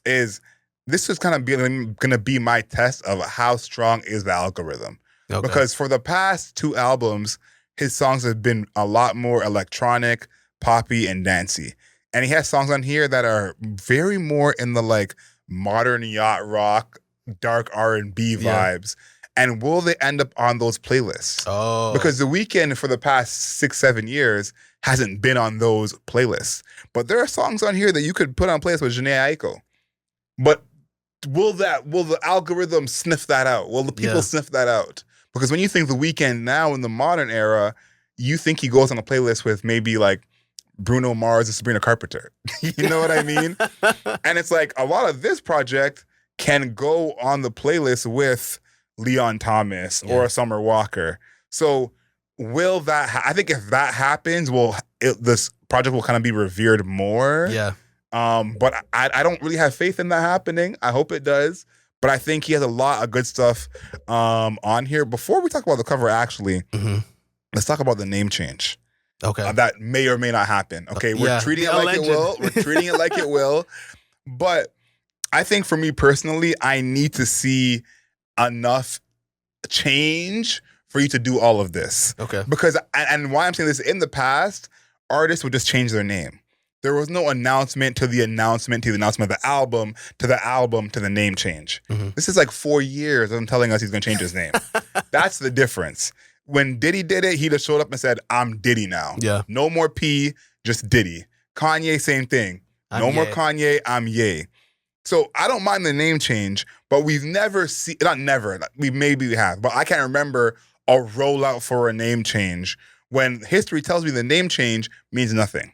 is this is kind of going to be my test of how strong is the algorithm. Okay. Because for the past 2 albums, his songs have been a lot more electronic, poppy, and dancey. And he has songs on here that are very more in the like modern yacht rock, dark R&B vibes. And will they end up on those playlists? Oh. Because The Weeknd for the past 6-7 years hasn't been on those playlists. But there are songs on here that you could put on playlists with Jhené Aiko. But will the algorithm sniff that out? Will the people sniff that out? Because when you think The Weeknd now in the modern era, you think he goes on a playlist with maybe like Bruno Mars and Sabrina Carpenter. You know what I mean? And it's like a lot of this project can go on the playlist with Leon Thomas or Summer Walker. So will that I think if that happens, this project will kind of be revered more. Yeah. But I don't really have faith in that happening. I hope it does. But I think he has a lot of good stuff on here. Before we talk about the cover, actually, let's talk about the name change. Okay. That may or may not happen. Okay, we're treating it like it will. We're treating it like it will. But I think for me personally, I need to see enough change for you to do all of this. Okay. Because, and why I'm saying this, in the past, artists would just change their name. There was no announcement to the announcement of the album to the name change. This is like 4 years of him telling us he's going to change his name. That's the difference. When Diddy did it, he just showed up and said, I'm Diddy now. Yeah. No more P, just Diddy. Kanye, same thing. No more Kanye, I'm Ye. So I don't mind the name change, but we've never seen, not never, maybe we have, but I can't remember a rollout for a name change when history tells me the name change means nothing.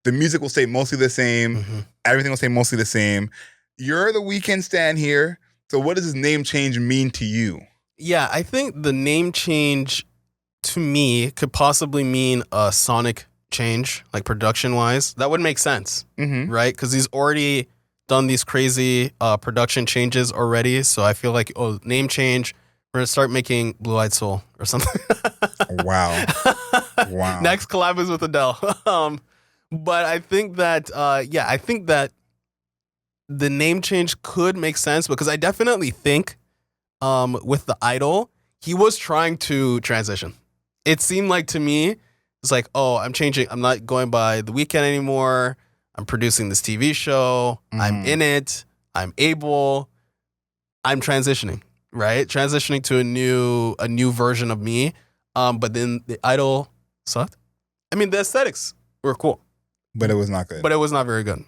The music will stay mostly the same. Everything will stay mostly the same. You're the Weeknd stan here. So what does this name change mean to you? Yeah, I think the name change to me could possibly mean a sonic change, like production-wise. That would make sense, right? Because he's already done these crazy production changes already. So I feel like, name change, we're going to start making Blue Eyed Soul or something. Wow. Next collab is with Adele. But I think that, I think that the name change could make sense because I definitely think with the Idol, he was trying to transition. It seemed like to me, it's like, I'm changing. I'm not going by The Weeknd anymore. I'm producing this TV show. I'm in it. I'm able. I'm transitioning, right? Transitioning to a new version of me. But then the Idol sucked. I mean, the aesthetics were cool. But it was not good. But it was not very good.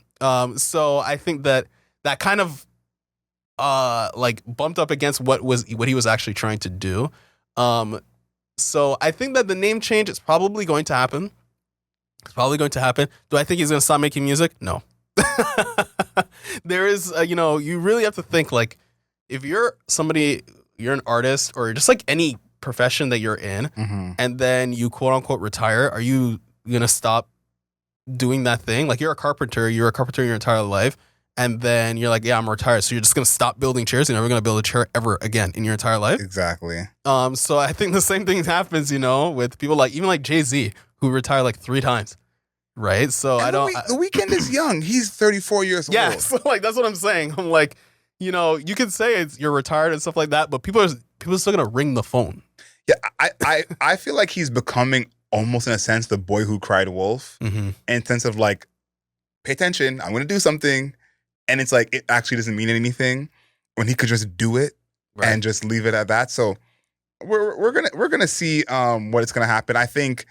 So I think that kind of like bumped up against what he was actually trying to do. So I think that the name change is probably going to happen. It's probably going to happen. Do I think he's going to stop making music? No. There is, you really have to think like if you're somebody, you're an artist or just like any profession that you're in, Mm-hmm. and then you quote unquote retire, are you gonna stop doing that thing? Like you're a carpenter your entire life, and then you're like, yeah, I'm retired, so you're just gonna stop building chairs. You're never gonna build a chair ever again in your entire life. Exactly. So I think the same thing happens, with people like even like Jay-Z, who retired like 3 times, right? So And the Weeknd is young. He's 34 years old. yeah, so like that's what I'm saying. I'm like, you can say you're retired and stuff like that, but people are still gonna ring the phone. Yeah, I feel like he's becoming almost in a sense the boy who cried wolf, Mm-hmm. in sense of like, pay attention, I'm gonna do something, and it's like it actually doesn't mean anything when he could just do it and just leave it at that. So we're gonna see what it's gonna happen. I think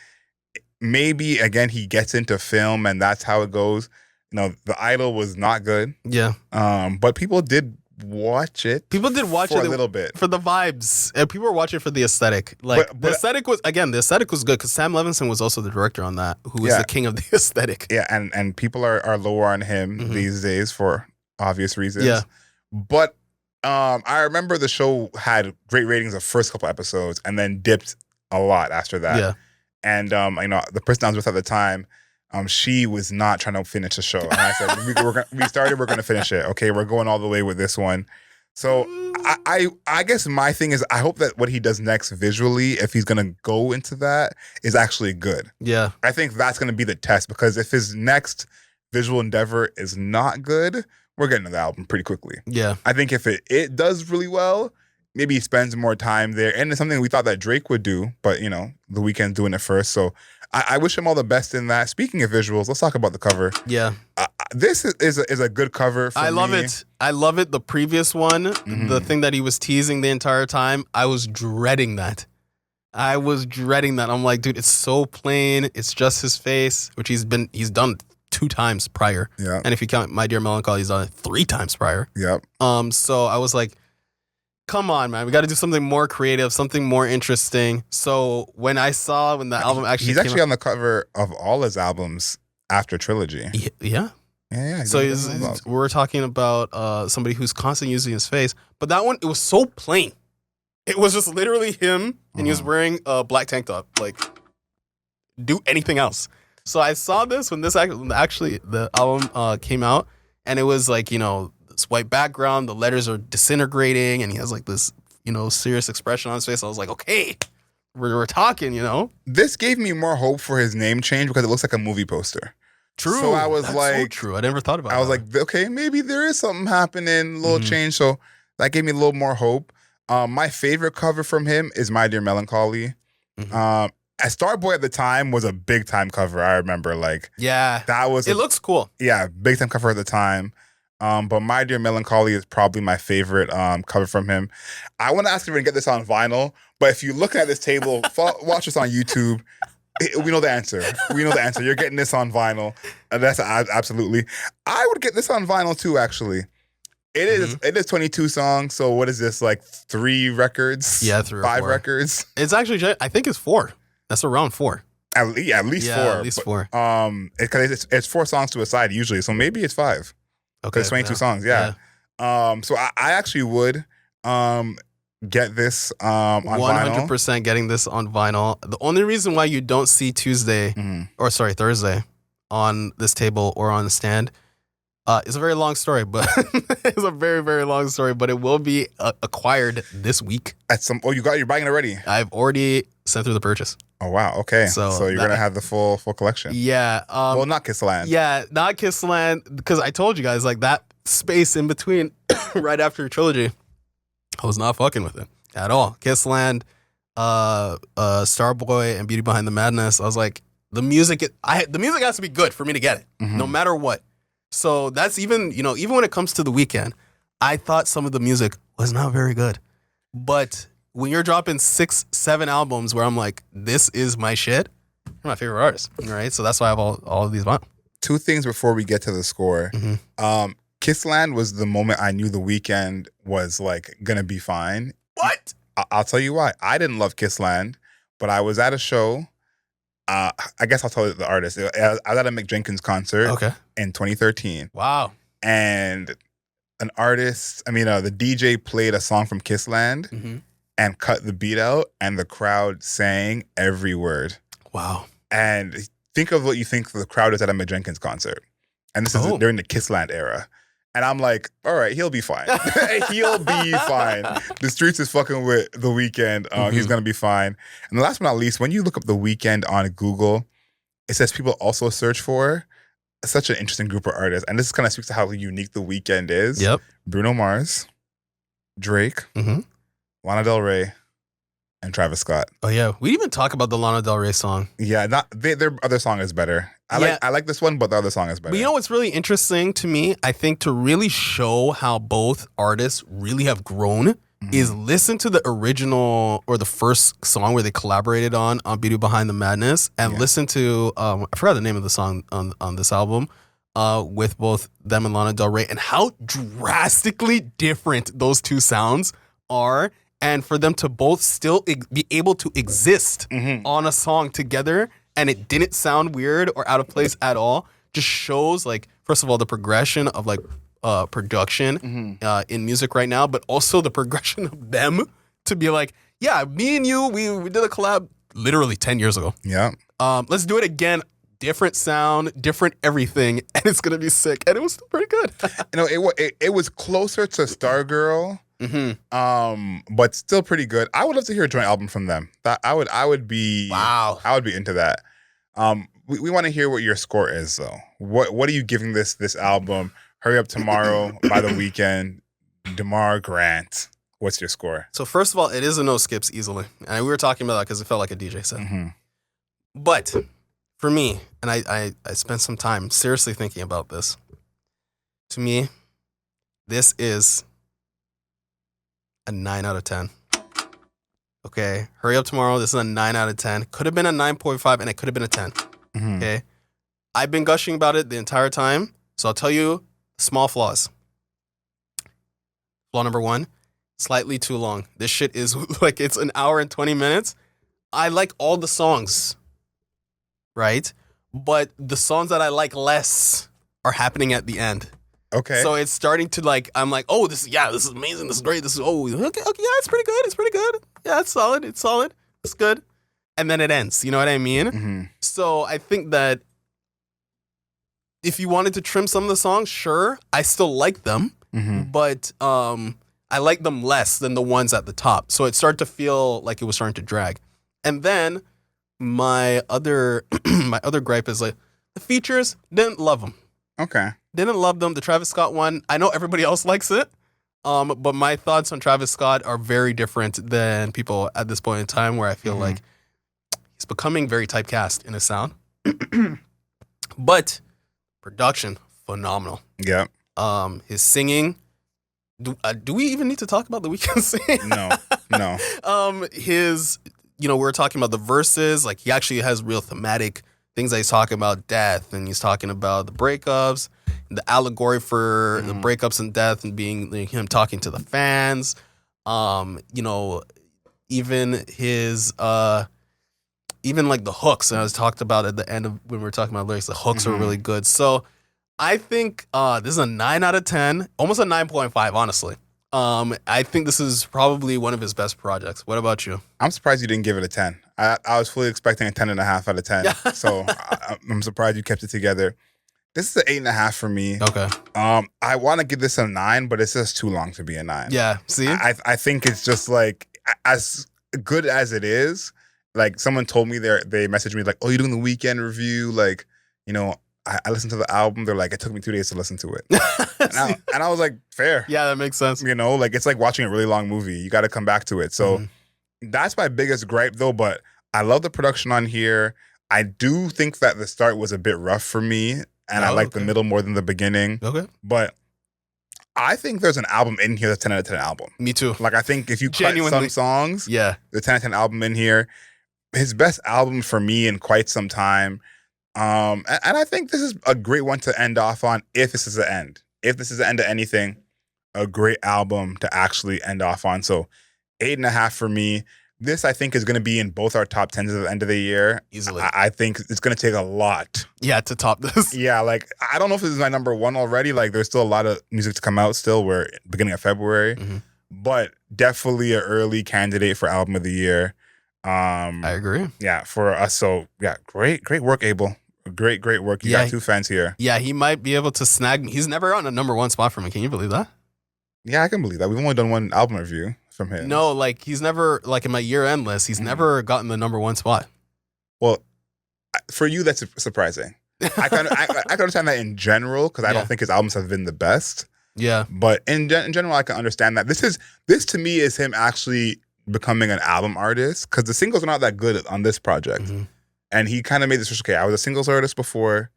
maybe again he gets into film and that's how it goes. The Idol was not good. Yeah. But people did watch it. People did watch for it a little bit for the vibes, and people were watching it for the aesthetic. Like But- the aesthetic was good because Sam Levinson was also the director on that, who is the king of the aesthetic. Yeah, and people are lower on him Mhm. these days for obvious reasons. Yeah. But I remember the show had great ratings the first couple episodes and then dipped a lot after that. Yeah. And the person I was with at the time, she was not trying to finish the show. And I said, we're gonna finish it. Okay, we're going all the way with this one. So I guess my thing is I hope that what he does next visually, if he's gonna go into that, is actually good. Yeah. I think that's gonna be the test, because if his next visual endeavor is not good, we're getting to the album pretty quickly. Yeah. I think if it does really well, maybe he spends more time there. And it's something we thought that Drake would do, but the Weeknd's doing it first. So I wish him all the best in that. Speaking of visuals, let's talk about the cover. Yeah. This is a good cover for me. I love it. I love it. The previous one, Mhm. the thing that he was teasing the entire time, I was dreading that. I'm like, dude, it's so plain. It's just his face, which he's done 2 times prior. Yeah. And if you count My Dear Melancholy, he's done it 3 times prior. Yep. So I was like, come on, man, we got to do something more creative, something more interesting. So when the album actually he's came actually out, on the cover of all his albums after Trilogy. yeah. Yeah. So we're talking about somebody who's constantly using his face, but that one, it was so plain. It was just literally him, and he was wearing a black tank top. Like, do anything else. So I saw this when actually the album came out, and it was like, this white background, the letters are disintegrating, and he has like this, serious expression on his face. I was like, okay, we're talking, This gave me more hope for his name change because it looks like a movie poster. True. So I was That's like, so true. I never thought about that. I was like, okay, maybe there is something happening, a little Mhm. change. So that gave me a little more hope. My favorite cover from him is My Dear Melancholy. Mhm. As Starboy at the time was a big time cover. I remember yeah, that was it looks cool. big time cover at the time. But My Dear Melancholy is probably my favorite cover from him. I want to ask if we can get this on vinyl, but if you look at this table, watch this on YouTube. We know the answer. You're getting this on vinyl. That's absolutely. I would get this on vinyl too, actually. It is 22 songs. So what is this, like 3 records? Yeah, 3 or 5 4 records. It's actually, I think it's 4. That's around 4. At least 4. At least 4. Because it's 4 songs to a side usually, so maybe it's 5. Okay. It's 22 songs. Yeah. So I actually would get this on 100% vinyl. getting this on vinyl. The only reason why you don't see Thursday on this table or on the stand is a very long story, but it's a very, very long story, but it will be acquired this week. You're buying it already? I've already sent through the purchase. Oh, wow. Okay. So you're going to have the full collection. Yeah. Well, not Kissland. Yeah, not Kissland, because I told you guys, like, that space in between right after Trilogy, I was not fucking with it at all. Kissland, Starboy, and Beauty Behind the Madness. I was like, the music has to be good for me to get it, no matter what. So that's even when it comes to the Weeknd, I thought some of the music was not very good. But when you're dropping 6, 7 albums where I'm like, this is my shit, you're my favorite artist, right? So that's why I have all of these vinyl. 2 things before we get to the score. Kissland was the moment I knew the Weeknd was like gonna be fine. What? I'll tell you why. I didn't love Kissland, but I was at a show. I guess I'll tell you the artist. I was at a Mick Jenkins concert in 2013. Wow. And the DJ played a song from Kissland. and cut the beat out, and the crowd sang every word. Wow. And think of what you think the crowd is at a Mick Jenkins concert. And this is during the Kissland era. And I'm like, all right, he'll be fine. He'll be fine. The streets is fucking with The Weeknd. He's going to be fine. And last but not least, when you look up The Weeknd on Google, it says people also search for such an interesting group of artists. And this kind of speaks to how unique The Weeknd is. Yep. Bruno Mars, Drake, Lana Del Rey, and Travis Scott. Oh, yeah. We didn't even talk about the Lana Del Rey song. Yeah, their other song is better. I like this one, but the other song is better. But you know what's really interesting to me? I think to really show how both artists really have grown is listen to the original or the first song where they collaborated on Beauty Behind the Madness, and listen to, I forgot the name of the song on this album, with both them and Lana Del Rey, and how drastically different those two sounds are. And for them to both still be able to exist on a song together, and it didn't sound weird or out of place at all, just shows, like, first of all, the progression of, like, production in music right now, but also the progression of them to be like, yeah, me and you, we did a collab literally 10 years ago. Yeah. Let's do it again. Different sound, different everything, and it's going to be sick. And it was still pretty good. It was closer to Stargirl. But still pretty good. I would love to hear a joint album from them. I would be into that. We want to hear what your score is though. What are you giving this album? Hurry Up Tomorrow by The Weeknd, Demar, Grant. What's your score? So first of all, it is a no skips easily, and we were talking about that because it felt like a DJ set. But for me, and I spent some time seriously thinking about this. To me, this is a 9 out of 10. Okay, Hurry Up Tomorrow. This is a 9 out of 10. Could have been a 9.5, and it could have been a 10. Okay, I've been gushing about it the entire time, so I'll tell you small flaws. Flaw number 1, slightly too long. This shit is like, it's an hour and 20 minutes. I like all the songs, right? But the songs that I like less are happening at the end. Okay. So it's starting to, like, I'm like, oh, this is amazing. This is great. This is, okay, yeah, it's pretty good. It's pretty good. Yeah, it's solid. It's good. And then it ends. You know what I mean? So I think that if you wanted to trim some of the songs, sure, I still like them, but I like them less than the ones at the top. So it started to feel like it was starting to drag. And then my other gripe is, like, the features, didn't love them. Okay. Didn't love them. The Travis Scott one, I know everybody else likes it, but my thoughts on Travis Scott are very different than people at this point in time, where I feel like he's becoming very typecast in his sound. But production, phenomenal. Yeah. His singing. Do we even need to talk about The Weeknd singing? No. His, we were talking about the verses. Like, he actually has real thematic things that he's talking about death, and he's talking about the breakups, the allegory for the breakups and death, and being, like, him talking to the fans. Even his even like the hooks, and I was talked about at the end of when we were talking about lyrics, the hooks are really good. So I think this is a 9 out of 10, almost a 9.5, honestly. I think this is probably one of his best projects. What about you? I'm surprised you didn't give it a 10. I was fully expecting a 10.5 out of 10. So I'm surprised you kept it together. This is an 8.5 for me. Okay. I want to give this a 9, but it's just too long to be a 9. Yeah. See? I think it's just, like, as good as it is. Like, someone told me, they messaged me like, oh, you're doing the Weeknd review? Like, I listened to the album. They're like, it took me 2 days to listen to it. and I was like, fair. Yeah, that makes sense. Like, it's like watching a really long movie. You got to come back to it. So that's my biggest gripe, though. But I love the production on here. I do think that the start was a bit rough for me. And I like the middle more than the beginning. Okay. But I think there's an album in here that's 10 out of 10 album. Me too. Like, I think if you cut some songs, the 10 out of 10 album in here, his best album for me in quite some time. And I think this is a great one to end off on if this is the end. If this is the end of anything, a great album to actually end off on. So 8.5 for me. This, I think, is going to be in both our top 10s at the end of the year. Easily. I think it's going to take a lot. Yeah, to top this. Yeah, like, I don't know if this is my number 1 already. Like, there's still a lot of music to come out still. We're beginning of February. but definitely an early candidate for album of the year. I agree. Yeah, for us. So yeah, great work, Abel. Great work. You got 2 fans here. Yeah, he might be able to snag me. He's never on a number 1 spot for me. Can you believe that? Yeah, I can believe that. We've only done 1 album review from him. No, like he's never, like in my year-end list, he's never gotten the number 1 spot. Well, for you, that's surprising. I can understand that in general because I don't think his albums have been the best. Yeah, but in general, I can understand that. This to me is him actually becoming an album artist because the singles are not that good on this project, and he kind of made this. Okay, I was a singles artist before,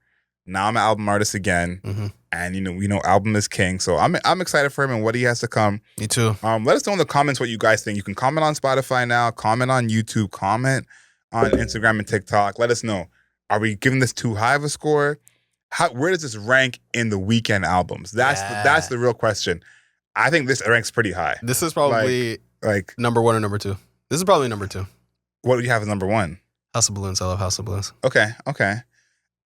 now I'm an album artist again, and we know album is king. So I'm excited for him and what he has to come. Me too. Let us know in the comments what you guys think. You can comment on Spotify now, comment on YouTube, comment on Instagram and TikTok. Let us know. Are we giving this too high of a score? Where does this rank in the Weeknd albums? That's the real question. I think this ranks pretty high. This is probably like number 1 or number 2. This is probably number 2. What do you have as number 1? House of Balloons. I love House of Balloons. Okay.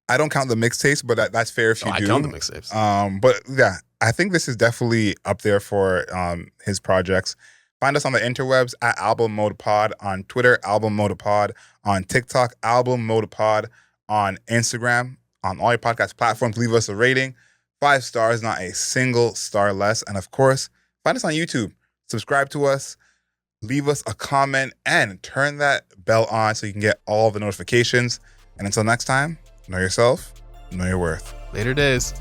I don't count the mixtapes, but that's fair if you do. I count the mixtapes. But yeah, I think this is definitely up there for his projects. Find us on the interwebs at Album Mode Pod, on Twitter, Album Mode Pod, on TikTok, Album Mode Pod, on Instagram, on all your podcast platforms. Leave us a rating. 5 stars, not a single star less. And of course, find us on YouTube. Subscribe to us. Leave us a comment and turn that bell on so you can get all the notifications. And until next time, know yourself, know your worth. Later days.